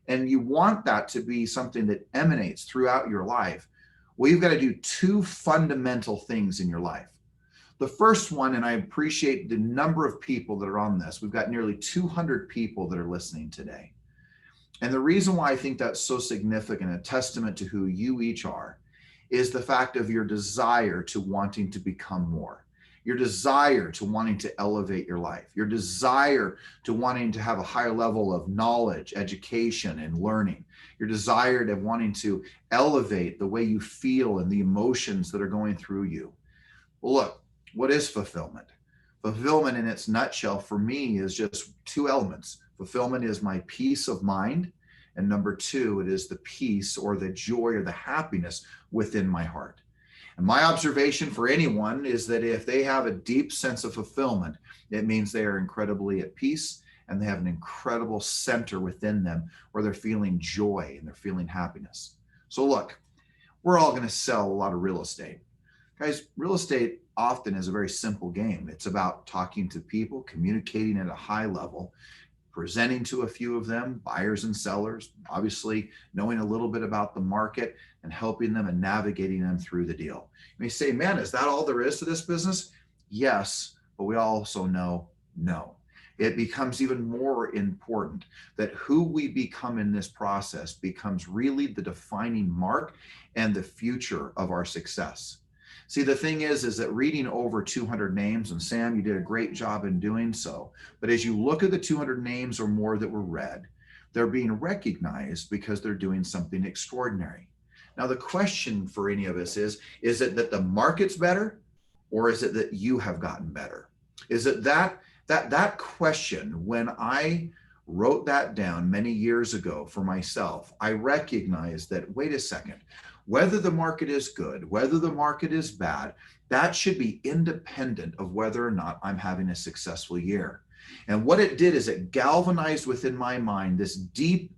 and you want that to be something that emanates throughout your life, well, you've got to do two fundamental things in your life. The first one, and I appreciate the number of people that are on this. We've got nearly 200 people that are listening today. And the reason why I think that's so significant, a testament to who you each are, is the fact of your desire to wanting to become more, your desire to wanting to elevate your life, your desire to wanting to have a higher level of knowledge, education, and learning, your desire to wanting to elevate the way you feel and the emotions that are going through you. Well, look, what is fulfillment? Fulfillment in its nutshell for me is just two elements. Fulfillment is my peace of mind. And number two, it is the peace or the joy or the happiness within my heart. And my observation for anyone is that if they have a deep sense of fulfillment, it means they are incredibly at peace and they have an incredible center within them where they're feeling joy and they're feeling happiness. So look, we're all going to sell a lot of real estate. Guys, real estate often is a very simple game. It's about talking to people, communicating at a high level, presenting to a few of them, buyers and sellers, obviously knowing a little bit about the market and helping them and navigating them through the deal. You may say, man, is that all there is to this business? Yes, but we also know no. It becomes even more important that who we become in this process becomes really the defining mark and the future of our success. See, the thing is that reading over 200 names, and Sam, you did a great job in doing so, but as you look at the 200 names or more that were read, they're being recognized because they're doing something extraordinary. Now, the question for any of us is it that the market's better, or is it that you have gotten better? Is it that question, when I wrote that down many years ago for myself, I recognized that, wait a second, whether the market is good, whether the market is bad, that should be independent of whether or not I'm having a successful year. And what it did is it galvanized within my mind this deep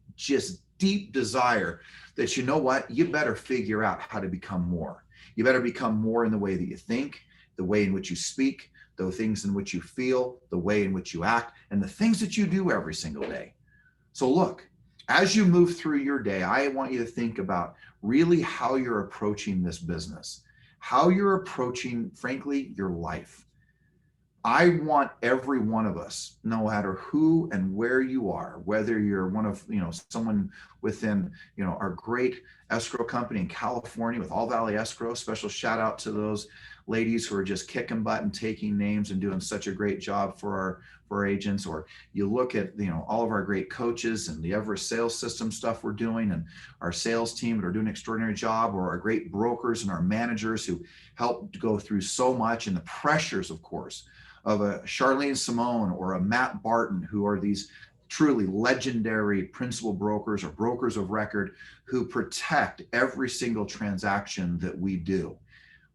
desire that, you know what, you better figure out how to become more. You better become more in the way that you think, the way in which you speak, the things in which you feel, the way in which you act, and the things that you do every single day. So look, as you move through your day, I want you to think about really how you're approaching this business, how you're approaching, frankly, your life. I want every one of us, no matter who and where you are, whether you're one of, someone within, our great escrow company in California with All Valley Escrow, special shout out to those ladies who are just kicking butt and taking names and doing such a great job for our agents. Or you look at, all of our great coaches and the Everest sales system stuff we're doing, and our sales team that are doing an extraordinary job, or our great brokers and our managers who help go through so much, and the pressures, of course, of a Charlene Simone or a Matt Barton, who are these truly legendary principal brokers or brokers of record who protect every single transaction that we do.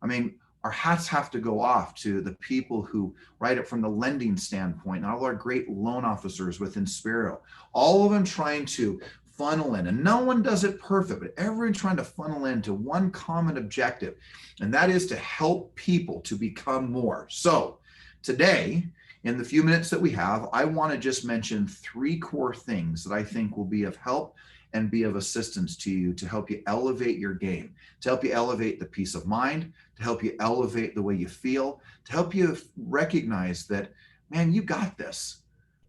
I mean, our hats have to go off to the people who write it from the lending standpoint, and all our great loan officers within Spero, all of them trying to funnel in, and no one does it perfect, but everyone trying to funnel into one common objective, and that is to help people to become more. So today, in the few minutes that we have, I want to just mention 3 core things that I think will be of help and be of assistance to you to help you elevate your game, to help you elevate the peace of mind, to help you elevate the way you feel, to help you recognize that, man, you got this.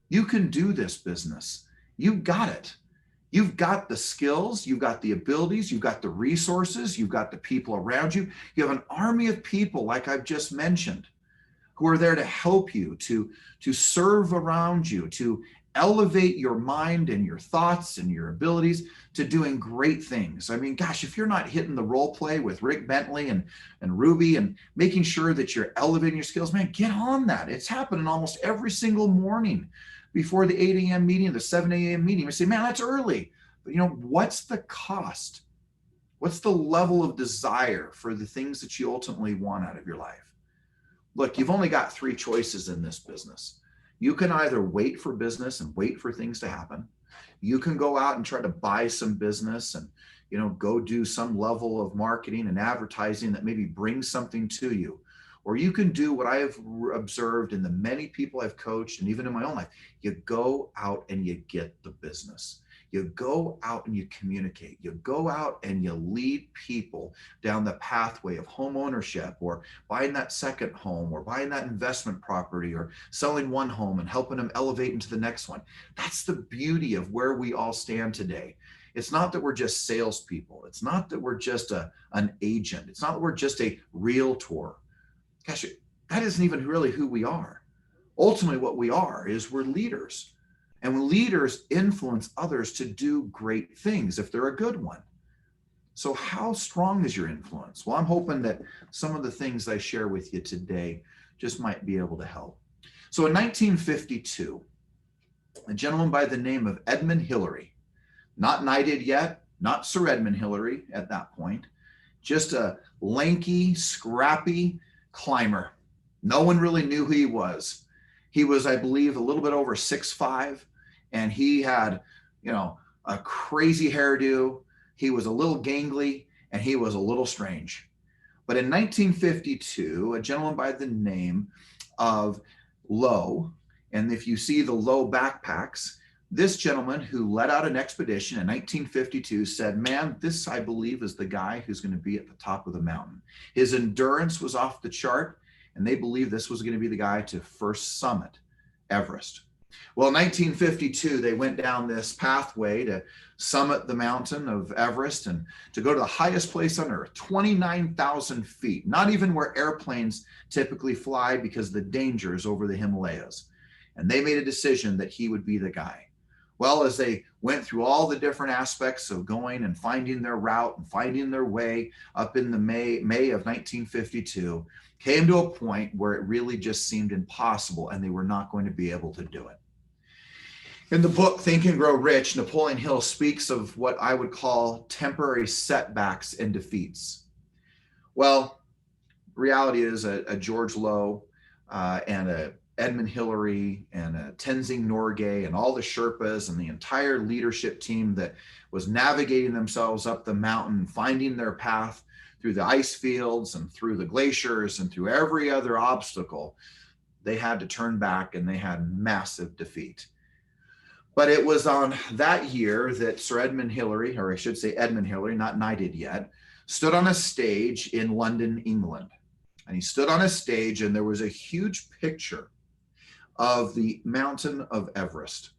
You can do this business. You got it. You've got the skills, you've got the abilities, you've got the resources, you've got the people around you. You have an army of people, like I've just mentioned, who are there to help you, to serve around you, to elevate your mind and your thoughts and your abilities to doing great things. I mean, gosh, if you're not hitting the role play with Rick Bentley and Ruby and making sure that you're elevating your skills, man, get on that. It's happening almost every single morning before the 8 a.m. meeting, the 7 a.m. meeting. We say, man, that's early. But what's the cost? What's the level of desire for the things that you ultimately want out of your life? Look, you've only got 3 choices in this business. You can either wait for business and wait for things to happen. You can go out and try to buy some business and, go do some level of marketing and advertising that maybe brings something to you. Or you can do what I have observed in the many people I've coached and even in my own life. You go out and you get the business. You go out and you communicate. You go out and you lead people down the pathway of home ownership, or buying that second home, or buying that investment property, or selling one home and helping them elevate into the next one. That's the beauty of where we all stand today. It's not that we're just salespeople. It's not that we're just an agent. It's not that we're just a realtor. Gosh, that isn't even really who we are. Ultimately, what we are is we're leaders. And when leaders influence others to do great things, if they're a good one. So how strong is your influence? Well, I'm hoping that some of the things I share with you today just might be able to help. So in 1952, a gentleman by the name of Edmund Hillary, not knighted yet, not Sir Edmund Hillary at that point, just a lanky, scrappy climber. No one really knew who he was. He was, I believe, a little bit over 6'5", and he had, a crazy hairdo. He was a little gangly, and he was a little strange. But in 1952, a gentleman by the name of Lowe, and if you see the Lowe backpacks, this gentleman who led out an expedition in 1952 said, man, this, I believe, is the guy who's going to be at the top of the mountain. His endurance was off the chart, and they believed this was going to be the guy to first summit Everest. Well, in 1952, they went down this pathway to summit the mountain of Everest and to go to the highest place on earth, 29,000 feet, not even where airplanes typically fly because of the dangers over the Himalayas. And they made a decision that he would be the guy. Well, as they went through all the different aspects of going and finding their route and finding their way up in the May of 1952, came to a point where it really just seemed impossible and they were not going to be able to do it. In the book, Think and Grow Rich, Napoleon Hill speaks of what I would call temporary setbacks and defeats. Well, reality is a George Lowe and a Edmund Hillary and Tenzing Norgay and all the Sherpas and the entire leadership team that was navigating themselves up the mountain, finding their path through the ice fields and through the glaciers and through every other obstacle, they had to turn back and they had massive defeat. But it was on that year that Sir Edmund Hillary, or I should say Edmund Hillary, not knighted yet, stood on a stage in London, England. And he stood on a stage and there was a huge picture of the mountain of Everest.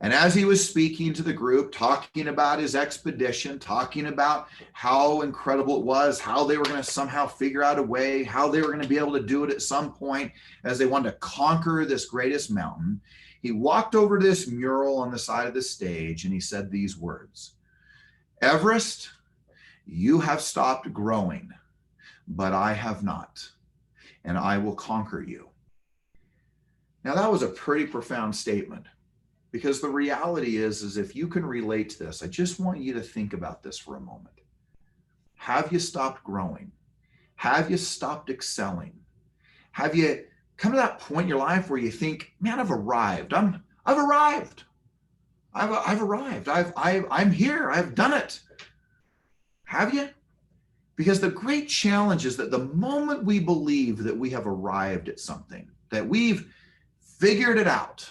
And as he was speaking to the group, talking about his expedition, talking about how incredible it was, how they were going to somehow figure out a way, how they were going to be able to do it at some point as they wanted to conquer this greatest mountain, he walked over to this mural on the side of the stage and he said these words, "Everest, you have stopped growing, but I have not, and I will conquer you." Now that was a pretty profound statement. Because the reality is if you can relate to this, I just want you to think about this for a moment. Have you stopped growing? Have you stopped excelling? Have you come to that point in your life where you think, man, I've arrived. I've arrived. I've arrived. I'm here. I've done it. Have you? Because the great challenge is that the moment we believe that we have arrived at something, that we've figured it out,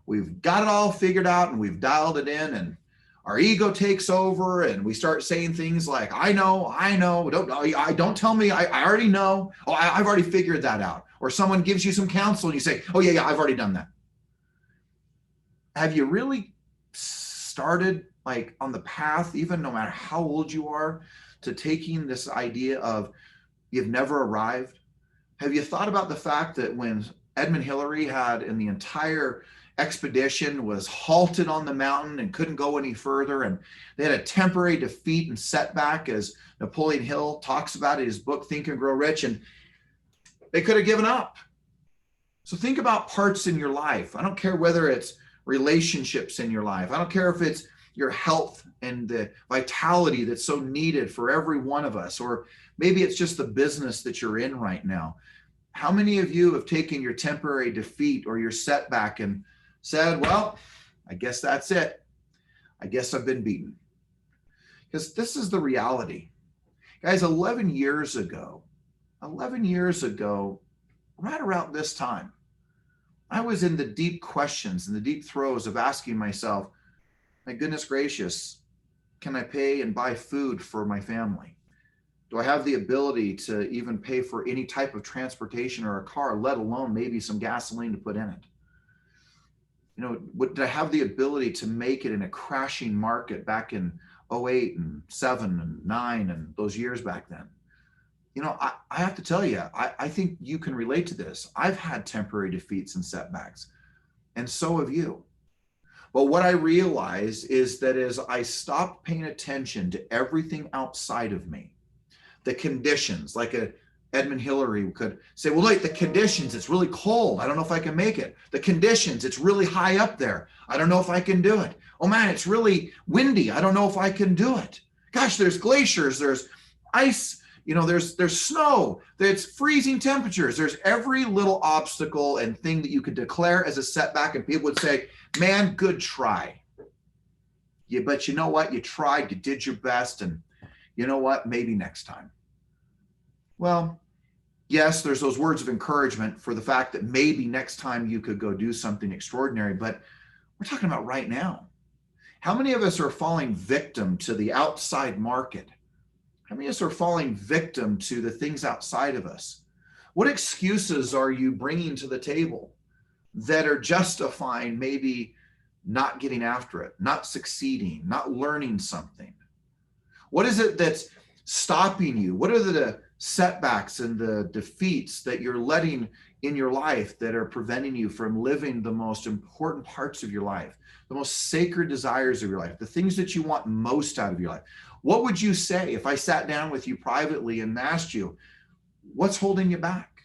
we've got it all figured out and we've dialed it in, and our ego takes over and we start saying things like, I know, don't tell me, I already know. Oh, I've already figured that out. Or someone gives you some counsel and you say, oh yeah, I've already done that. Have you really started like on the path, even no matter how old you are, to taking this idea of you've never arrived? Have you thought about the fact that when Edmund Hillary had in the entire expedition was halted on the mountain and couldn't go any further, and they had a temporary defeat and setback, as Napoleon Hill talks about in his book Think and Grow Rich, and they could have given up. So think about parts in your life. I don't care whether it's relationships in your life. I don't care if it's your health and the vitality that's so needed for every one of us, or maybe it's just the business that you're in right now. How many of you have taken your temporary defeat or your setback and said, well, I guess that's it. I guess I've been beaten? Because this is the reality. Guys, 11 years ago, right around this time, I was in the deep questions and the deep throes of asking myself, my goodness gracious, can I pay and buy food for my family? Do I have the ability to even pay for any type of transportation or a car, let alone maybe some gasoline to put in it? Did I have the ability to make it in a crashing market back in 08 and 7 and 9 and those years back then? I have to tell you, I think you can relate to this. I've had temporary defeats and setbacks, and so have you. But what I realized is that as I stopped paying attention to everything outside of me, the conditions, like Edmund Hillary could say, well, like the conditions, it's really cold. I don't know if I can make it. The conditions, it's really high up there. I don't know if I can do it. Oh man, it's really windy. I don't know if I can do it. Gosh, there's glaciers, there's ice, there's snow, there's freezing temperatures. There's every little obstacle and thing that you could declare as a setback, and people would say, man, good try. Yeah, but you know what? You tried, you did your best, and you know what? Maybe next time. Well, yes, there's those words of encouragement for the fact that maybe next time you could go do something extraordinary, but we're talking about right now. How many of us are falling victim to the outside market? How many of us are falling victim to the things outside of us? What excuses are you bringing to the table that are justifying maybe not getting after it, not succeeding, not learning something? What is it that's stopping you? What are the setbacks and the defeats that you're letting in your life that are preventing you from living the most important parts of your life, the most sacred desires of your life, the things that you want most out of your life? What would you say if I sat down with you privately and asked you, what's holding you back?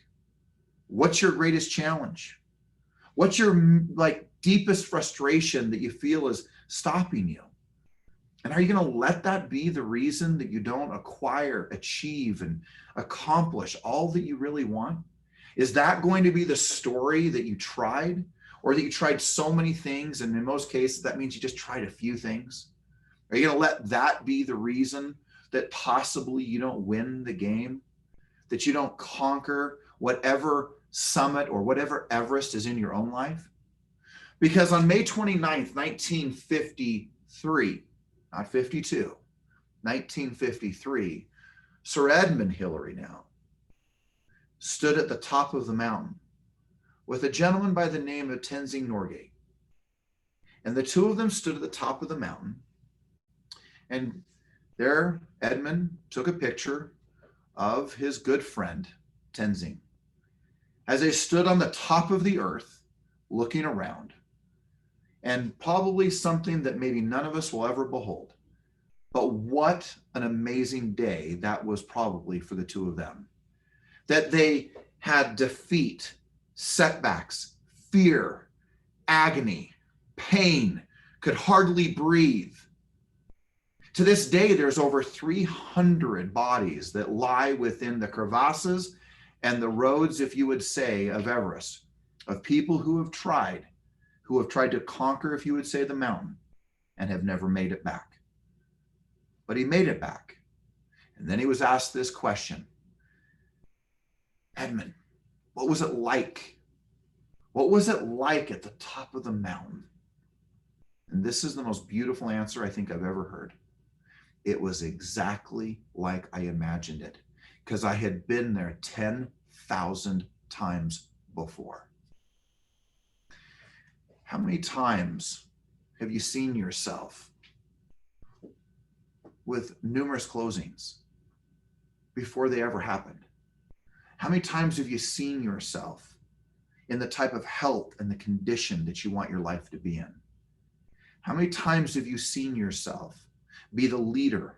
What's your greatest challenge? What's your deepest frustration that you feel is stopping you? And are you going to let that be the reason that you don't acquire, achieve, and accomplish all that you really want? Is that going to be the story that you tried, or that you tried so many things, and in most cases, that means you just tried a few things? Are you going to let that be the reason that possibly you don't win the game, that you don't conquer whatever summit or whatever Everest is in your own life? Because on May 29th, 1953, not 52, 1953, Sir Edmund Hillary now stood at the top of the mountain with a gentleman by the name of Tenzing Norgay. And the two of them stood at the top of the mountain. And there, Edmund took a picture of his good friend, Tenzing, as they stood on the top of the earth, looking around. And probably something that maybe none of us will ever behold. But what an amazing day that was probably for the two of them. That they had defeat, setbacks, fear, agony, pain, could hardly breathe. To this day, there's over 300 bodies that lie within the crevasses and the roads, if you would say, of Everest, of people who have tried to conquer, if you would say, the mountain, and have never made it back. But he made it back. And then he was asked this question: Edmund, what was it like? What was it like at the top of the mountain? And this is the most beautiful answer I think I've ever heard. It was exactly like I imagined it, because I had been there 10,000 times before. How many times have you seen yourself with numerous closings before they ever happened? How many times have you seen yourself in the type of health and the condition that you want your life to be in? How many times have you seen yourself be the leader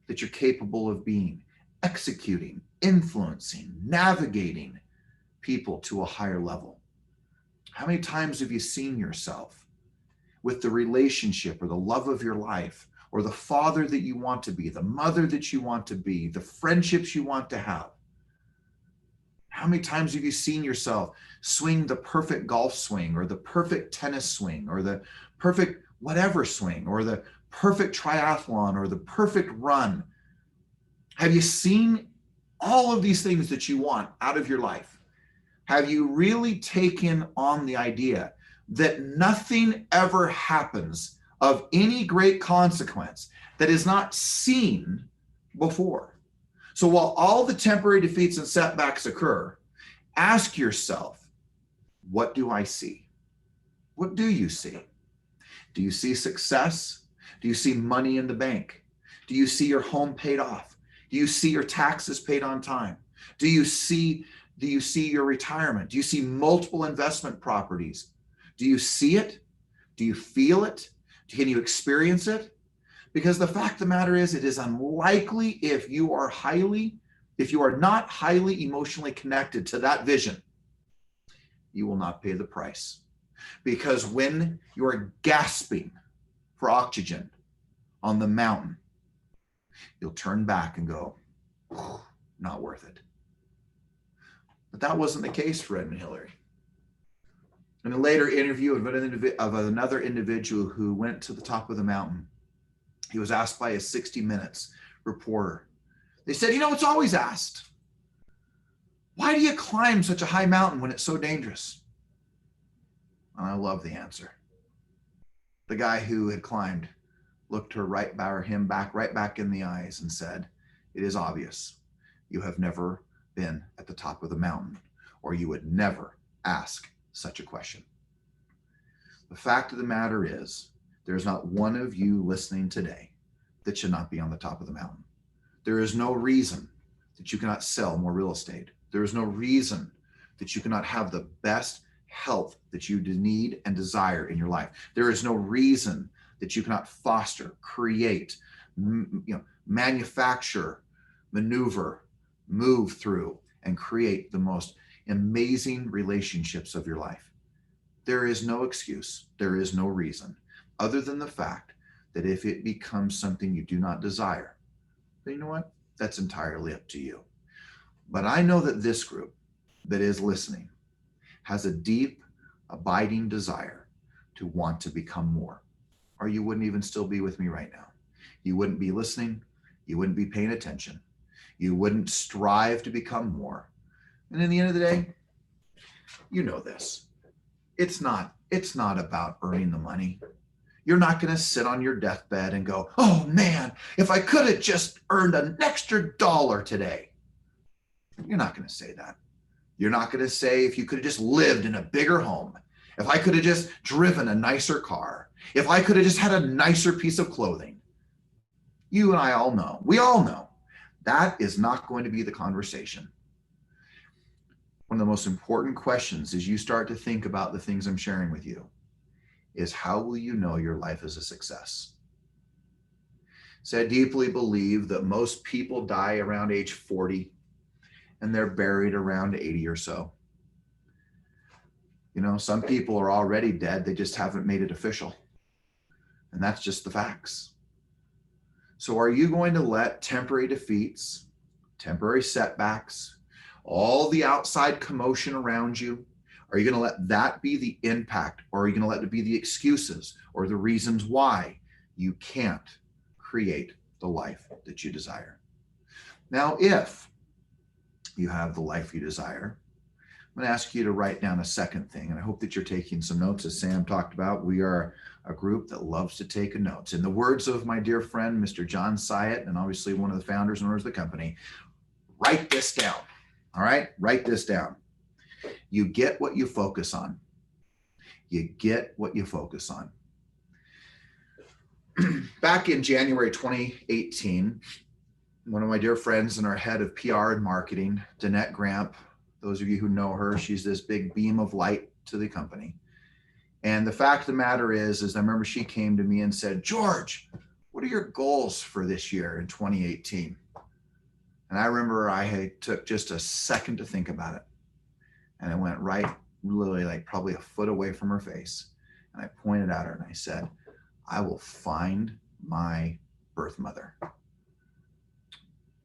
that you're capable of being, executing, influencing, navigating people to a higher level? How many times have you seen yourself with the relationship or the love of your life, or the father that you want to be, the mother that you want to be, the friendships you want to have? How many times have you seen yourself swing the perfect golf swing, or the perfect tennis swing, or the perfect whatever swing, or the perfect triathlon, or the perfect run? Have you seen all of these things that you want out of your life? Have you really taken on the idea that nothing ever happens of any great consequence that is not seen before? So while all the temporary defeats and setbacks occur, ask yourself, what do I see? What do you see? Do you see success? Do you see money in the bank? Do you see your home paid off? Do you see your taxes paid on time? Do you see your retirement? Do you see multiple investment properties? Do you see it? Do you feel it? Can you experience it? Because the fact of the matter is, it is unlikely, if you are not highly emotionally connected to that vision, you will not pay the price. Because when you are gasping for oxygen on the mountain, you'll turn back and go, not worth it. But that wasn't the case for Edmund Hillary. In a later interview of another individual who went to the top of the mountain, he was asked by a 60 Minutes reporter. They said, it's always asked, why do you climb such a high mountain when it's so dangerous? And I love the answer. The guy who had climbed looked her right back in the eyes and said, it is obvious. You have never been at the top of the mountain, or you would never ask such a question. The fact of the matter is, there's not one of you listening today that should not be on the top of the mountain. There is no reason that you cannot sell more real estate. There is no reason that you cannot have the best health that you need and desire in your life. There is no reason that you cannot foster, create, manufacture, maneuver, move through, and create the most amazing relationships of your life. There is no excuse. There is no reason, other than the fact that if it becomes something you do not desire, then you know what? That's entirely up to you. But I know that this group that is listening has a deep, abiding desire to want to become more, or you wouldn't even still be with me right now. You wouldn't be listening. You wouldn't be paying attention. You wouldn't strive to become more. And in the end of the day, you know this. It's not about earning the money. You're not going to sit on your deathbed and go, oh man, if I could have just earned an extra $1 today. You're not going to say that. You're not going to say, if you could have just lived in a bigger home, if I could have just driven a nicer car, if I could have just had a nicer piece of clothing. You and I all know, we all know, that is not going to be the conversation. One of the most important questions as you start to think about the things I'm sharing with you is, how will you know your life is a success? So I deeply believe that most people die around age 40 and they're buried around 80 or so. You know, some people are already dead. They just haven't made it official. And that's just the facts. So are you going to let temporary defeats, temporary setbacks, all the outside commotion around you, are you going to let that be the impact, or are you going to let it be the excuses or the reasons why you can't create the life that you desire? Now, if you have the life you desire, I'm going to ask you to write down a second thing. And I hope that you're taking some notes. As Sam talked about, we are a group that loves to take notes. In the words of my dear friend, Mr. John Syatt, and obviously one of the founders and owners of the company, write this down. All right, write this down. You get what you focus on. You get what you focus on. Back in January 2018, one of my dear friends and our head of PR and marketing, Danette Gramp, those of you who know her, she's this big beam of light to the company. And the fact of the matter is I remember she came to me and said, George, what are your goals for this year in 2018? And I remember I took just a second to think about it. And I went right, literally like probably a foot away from her face. And I pointed at her and I said, I will find my birth mother.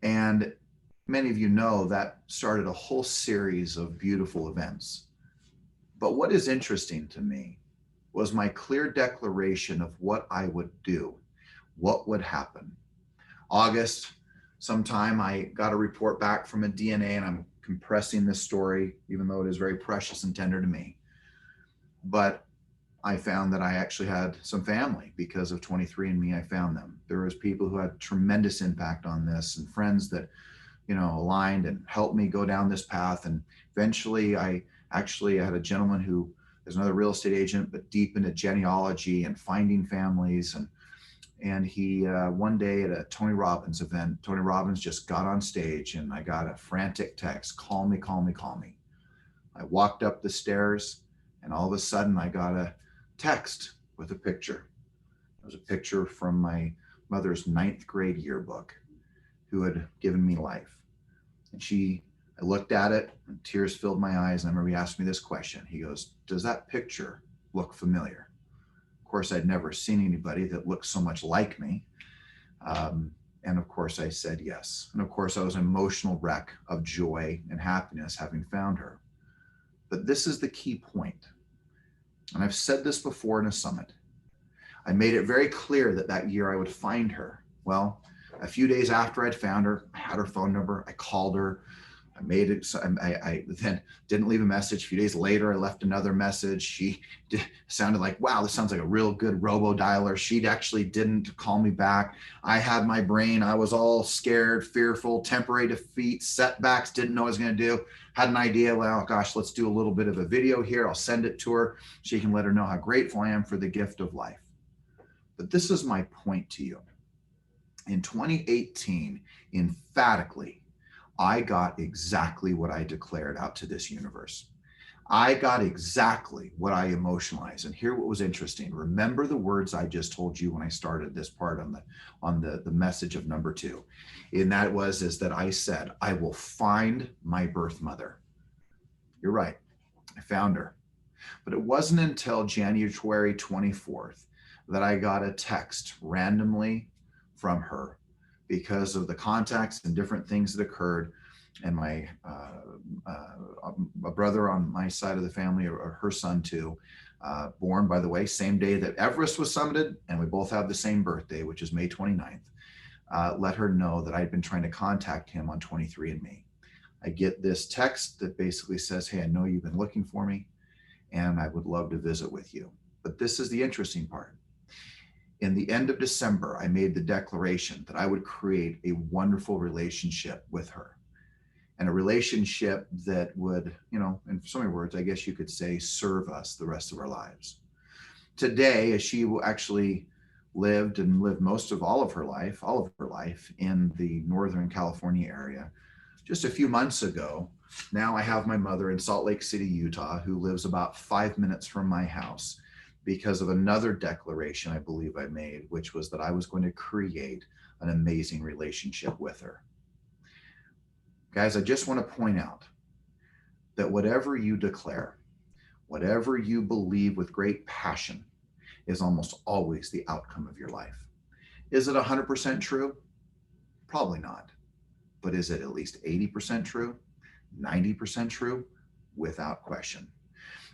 And many of you know that started a whole series of beautiful events. But what is interesting to me was my clear declaration of what I would do, what would happen. August, sometime I got a report back from a DNA, and I'm compressing this story, even though it is very precious and tender to me. But I found that I actually had some family because of 23andMe. I found them. There was people who had tremendous impact on this, and friends that, you know, aligned and helped me go down this path. And eventually I had a gentleman who is another real estate agent, but deep into genealogy and finding families. And he, one day at a Tony Robbins event, Tony Robbins just got on stage and I got a frantic text, call me, call me, call me. I walked up the stairs and all of a sudden I got a text with a picture. It was a picture from my mother's 9th grade yearbook, who had given me life. And I looked at it and tears filled my eyes. And I remember he asked me this question. He goes, does that picture look familiar? Of course, I'd never seen anybody that looked so much like me. And of course I said yes. And of course I was an emotional wreck of joy and happiness having found her. But this is the key point. And I've said this before in a summit. I made it very clear that year I would find her. Well, a few days after I'd found her, I had her phone number, I called her, I made it. So I then didn't leave a message. A few days later, I left another message. She sounded like, wow, this sounds like a real good robo dialer. She actually didn't call me back. I had my brain. I was all scared, fearful, temporary defeat, setbacks, didn't know what I was going to do. Had an idea. Well, gosh, let's do a little bit of a video here. I'll send it to her. She can let her know how grateful I am for the gift of life. But this is my point to you. In 2018, emphatically, I got exactly what I declared out to this universe. I got exactly what I emotionalized. And here what was interesting. Remember the words I just told you when I started this part on the message of number 2. And that is that I said, I will find my birth mother. You're right. I found her. But it wasn't until January 24th that I got a text randomly from her, because of the contacts and different things that occurred. And my a brother on my side of the family, or her son too, born, by the way, same day that Everest was summited, and we both have the same birthday, which is May 29th, let her know that I'd been trying to contact him on 23andMe. I get this text that basically says, hey, I know you've been looking for me, and I would love to visit with you. But this is the interesting part. In the end of December, I made the declaration that I would create a wonderful relationship with her, and a relationship that would, you know, in so many words, I guess you could say, serve us the rest of our lives. Today, as she actually lived most of all of her life in the Northern California area, just a few months ago, now I have my mother in Salt Lake City, Utah, who lives about 5 minutes from my house, because of another declaration I believe I made, which was that I was going to create an amazing relationship with her. Guys, I just want to point out that whatever you declare, Whatever you believe with great passion is almost always the outcome of your life. Is it 100% true? Probably not. But is it at least 80% true? 90% true? Without question.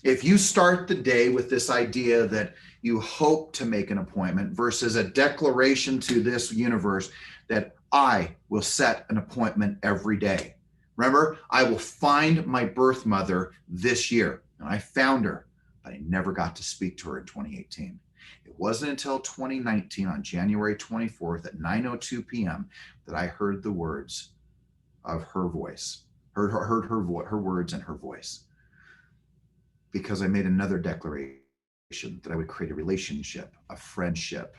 If you start the day with this idea that you hope to make an appointment versus a declaration to this universe that I will set an appointment every day. Remember, I will find my birth mother this year. And I found her, but I never got to speak to her in 2018. It wasn't until 2019 on January 24th at 9:02 p.m. that I heard the words of her voice, heard her words and her voice. Because I made another declaration that I would create a relationship, a friendship,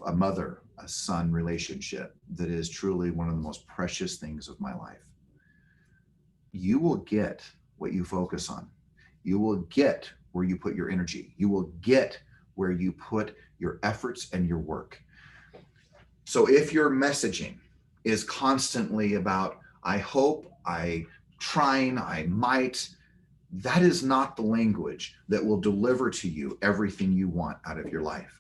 a mother, a son relationship that is truly one of the most precious things of my life. You will get what you focus on. You will get where you put your energy. You will get where you put your efforts and your work. So if your messaging is constantly about, I hope, I trying, I might, that is not the language that will deliver to you everything you want out of your life.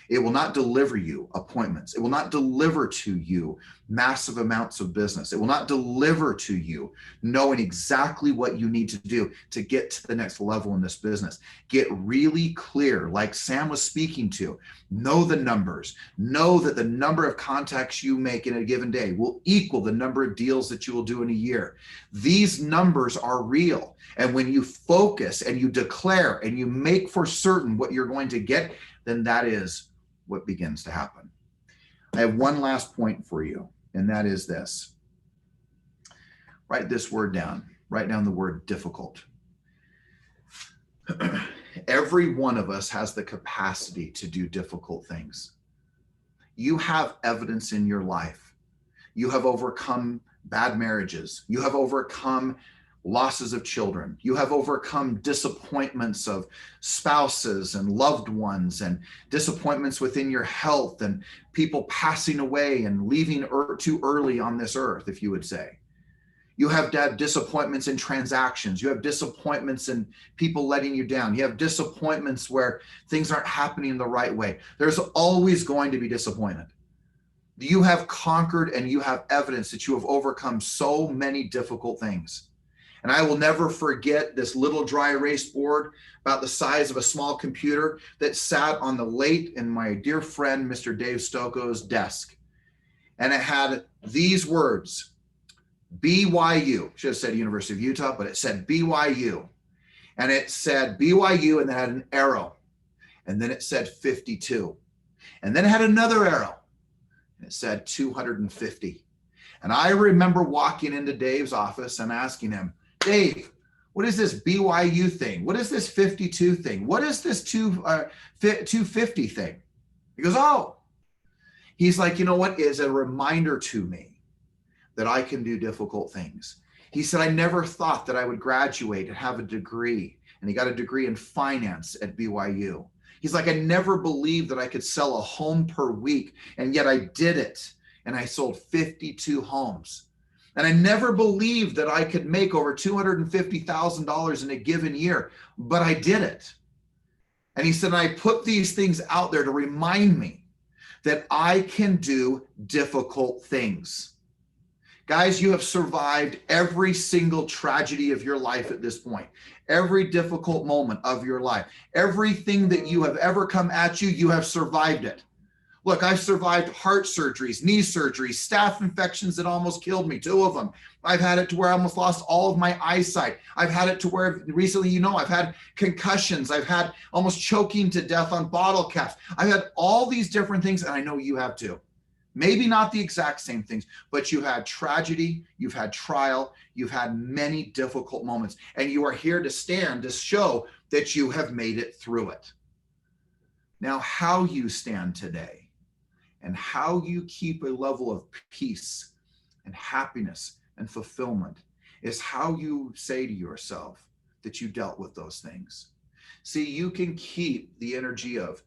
It will not deliver you appointments. It will not deliver to you massive amounts of business. It will not deliver to you knowing exactly what you need to do to get to the next level in this business. Get really clear, like Sam was speaking to. Know the numbers. Know that the number of contacts you make in a given day will equal the number of deals that you will do in a year. These numbers are real. And when you focus and you declare and you make for certain what you're going to get, then that is what begins to happen. I have one last point for you, and that is this. Write this word down. Write down the word difficult. Every one of us has the capacity to do difficult things. You have evidence in your life. You have overcome bad marriages. You have overcome losses of children. You have overcome disappointments of spouses and loved ones, and disappointments within your health, and people passing away and leaving too early on this earth, if you would say. You have had disappointments in transactions. You have disappointments in people letting you down. You have disappointments where things aren't happening the right way. There's always going to be disappointment. You have conquered and you have evidence that you have overcome so many difficult things. And I will never forget this little dry erase board about the size of a small computer that sat on the late and my dear friend, Mr. Dave Stokoe's desk. And it had these words, BYU, should have said University of Utah, but it said BYU. And it said BYU, and then had an arrow. And then it said 52. And then it had another arrow. And it said 250. And I remember walking into Dave's office and asking him, Dave, what is this BYU thing? What is this 52 thing? What is this 250 thing? He goes, oh. He's like, you know what? It's a reminder to me that I can do difficult things. He said, I never thought that I would graduate and have a degree. And he got a degree in finance at BYU. He's like, I never believed that I could sell a home per week. And yet I did it. And I sold 52 homes. And I never believed that I could make over $250,000 in a given year, but I did it. And he said, I put these things out there to remind me that I can do difficult things. Guys, you have survived every single tragedy of your life at this point, every difficult moment of your life, everything that you have ever come at you, you have survived it. Look, I've survived heart surgeries, knee surgeries, staph infections that almost killed me, 2 of them. I've had it to where I almost lost all of my eyesight. I've had it to where recently, I've had concussions. I've had almost choking to death on bottle caps. I've had all these different things, and I know you have too. Maybe not the exact same things, but you've had tragedy, you've had trial, you've had many difficult moments, and you are here to stand to show that you have made it through it. Now, how you stand today and how you keep a level of peace and happiness and fulfillment is how you say to yourself that you dealt with those things. See, you can keep the energy of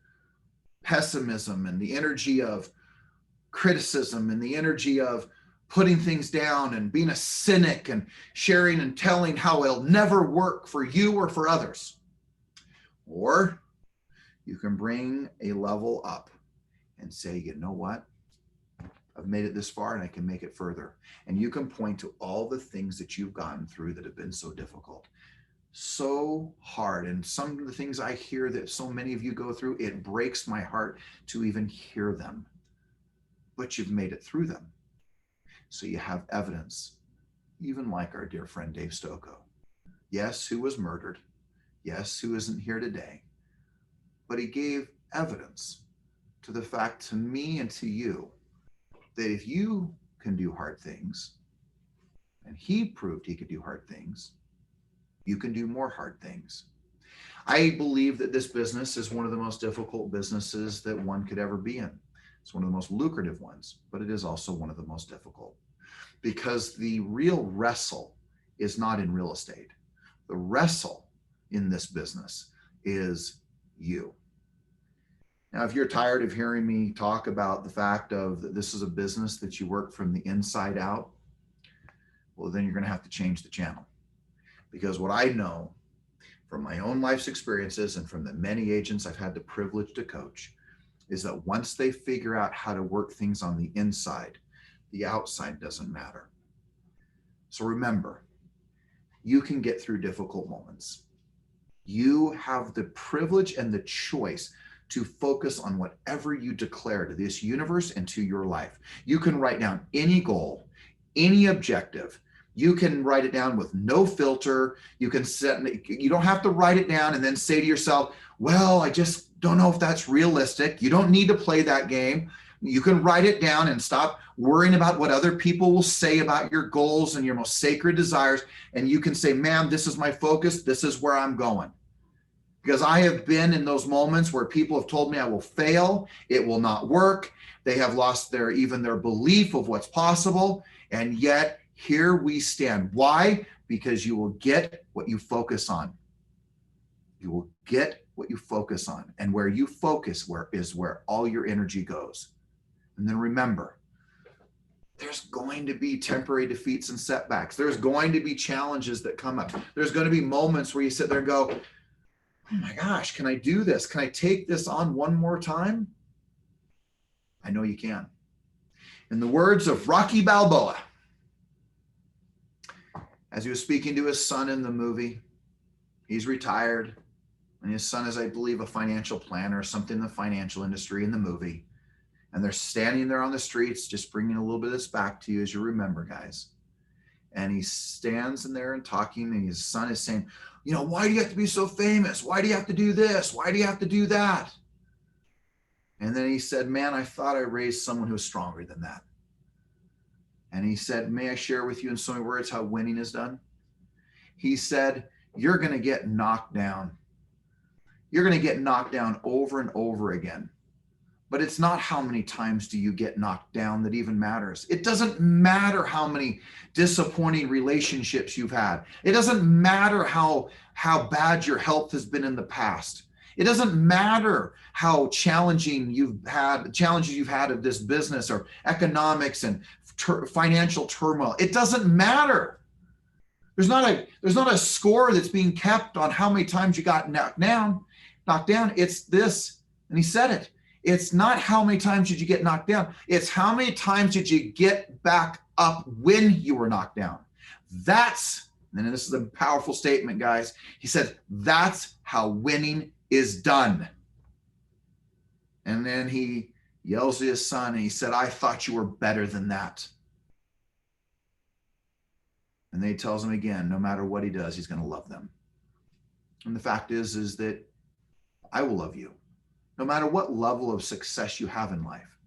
pessimism and the energy of criticism and the energy of putting things down and being a cynic and sharing and telling how it'll never work for you or for others. Or you can bring a level up and say, you know what? I've made it this far and I can make it further. And you can point to all the things that you've gotten through that have been so difficult, so hard. And some of the things I hear that so many of you go through, it breaks my heart to even hear them. But you've made it through them. So you have evidence, even like our dear friend Dave Stocco. Yes, who was murdered. Yes, who isn't here today. But he gave evidence to the fact, to me and to you, that if you can do hard things, and he proved he could do hard things, you can do more hard things. I believe that this business is one of the most difficult businesses that one could ever be in. It's one of the most lucrative ones, but it is also one of the most difficult, because the real wrestle is not in real estate. The wrestle in this business is you. Now, if you're tired of hearing me talk about the fact of that this is a business that you work from the inside out, well, then you're going to have to change the channel. Because what I know from my own life's experiences and from the many agents I've had the privilege to coach is that once they figure out how to work things on the inside, the outside doesn't matter. So remember, you can get through difficult moments. You have the privilege and the choice to focus on whatever you declare to this universe and to your life. You can write down any goal, any objective. You can write it down with no filter. You don't have to write it down and then say to yourself, well, I just don't know if that's realistic. You don't need to play that game. You can write it down and stop worrying about what other people will say about your goals and your most sacred desires. And you can say, ma'am, this is my focus. This is where I'm going. Because I have been in those moments where people have told me I will fail, it will not work. They have lost even their belief of what's possible. And yet here we stand. Why? Because you will get what you focus on. You will get what you focus on. And where you focus is where all your energy goes. And then remember, there's going to be temporary defeats and setbacks. There's going to be challenges that come up. There's going to be moments where you sit there and go, oh my gosh, can I do this? Can I take this on one more time? I know you can. In the words of Rocky Balboa, as he was speaking to his son in the movie, he's retired, and his son is, I believe, a financial planner or something in the financial industry in the movie. And they're standing there on the streets, just bringing a little bit of this back to you as you remember, guys. And he stands in there and talking, and his son is saying, why do you have to be so famous? Why do you have to do this? Why do you have to do that? And then he said, man, I thought I raised someone who was stronger than that. And he said, may I share with you in so many words how winning is done? He said, you're going to get knocked down. You're going to get knocked down over and over again. But it's not how many times do you get knocked down that even matters. It doesn't matter how many disappointing relationships you've had. It doesn't matter how bad your health has been in the past. It doesn't matter how challenges you've had of this business or economics and financial turmoil. It doesn't matter. There's not a score that's being kept on how many times you got knocked down. It's this, and he said it. It's not how many times did you get knocked down. It's how many times did you get back up when you were knocked down. And this is a powerful statement, guys. He said, that's how winning is done. And then he yells at his son and he said, I thought you were better than that. And then he tells him again, no matter what he does, he's going to love them. And the fact is that I will love you, no matter what level of success you have in life.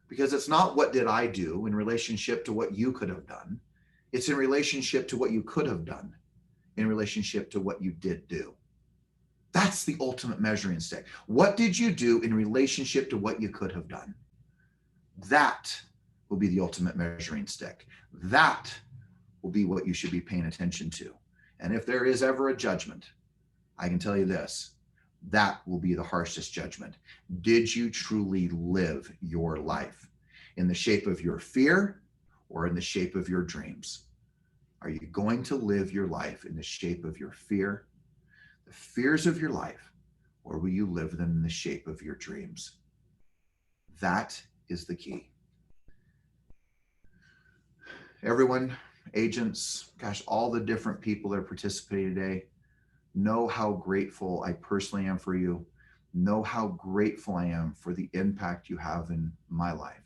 Because it's not what did I do in relationship to what you could have done. It's in relationship to what you could have done, in relationship to what you did do. That's the ultimate measuring stick. What did you do in relationship to what you could have done? That will be the ultimate measuring stick. That will be what you should be paying attention to. And if there is ever a judgment, I can tell you this, that will be the harshest judgment. Did you truly live your life in the shape of your fear or in the shape of your dreams? Are you going to live your life in the shape of your fear, the fears of your life, or will you live them in the shape of your dreams? That is the key. Everyone, agents, gosh, all the different people that are participating today, know how grateful I personally am for you. Know how grateful I am for the impact you have in my life.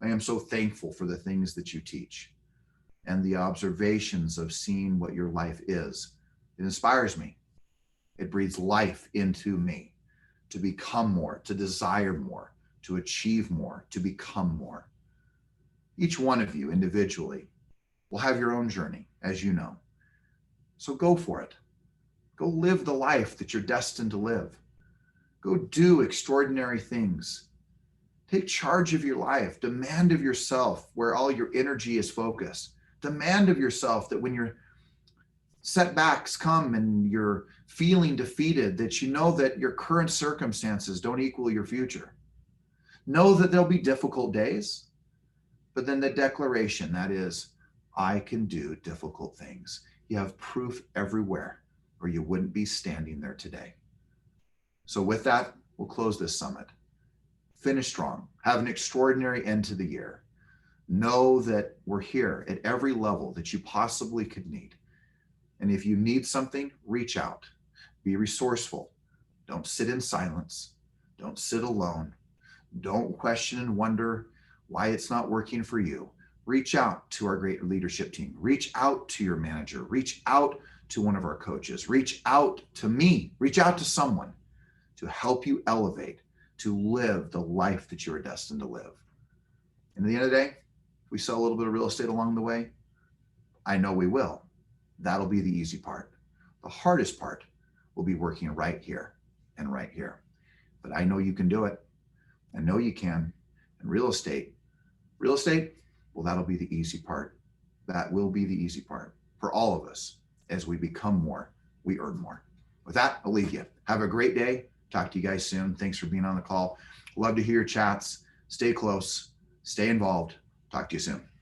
I am so thankful for the things that you teach and the observations of seeing what your life is. It inspires me. It breathes life into me to become more, to desire more, to achieve more, to become more. Each one of you individually will have your own journey, as you know. So go for it. Go live the life that you're destined to live. Go do extraordinary things. Take charge of your life. Demand of yourself where all your energy is focused. Demand of yourself that when your setbacks come and you're feeling defeated, that you know that your current circumstances don't equal your future. Know that there'll be difficult days, but then the declaration, that is, I can do difficult things. You have proof everywhere, or you wouldn't be standing there today. So with that, we'll close this summit. Finish strong. Have an extraordinary end to the year. Know that we're here at every level that you possibly could need. And if you need something, reach out. Be resourceful. Don't sit in silence. Don't sit alone. Don't question and wonder why it's not working for you. Reach out to our great leadership team. Reach out to your manager. Reach out to one of our coaches. Reach out to me. Reach out to someone to help you elevate, to live the life that you are destined to live. And at the end of the day, if we sell a little bit of real estate along the way, I know we will. That'll be the easy part. The hardest part will be working right here and right here. But I know you can do it. I know you can. And real estate, well, that'll be the easy part. That will be the easy part for all of us. As we become more, we earn more. With that, I'll leave you. Have a great day. Talk to you guys soon. Thanks for being on the call. Love to hear your chats. Stay close. Stay involved. Talk to you soon.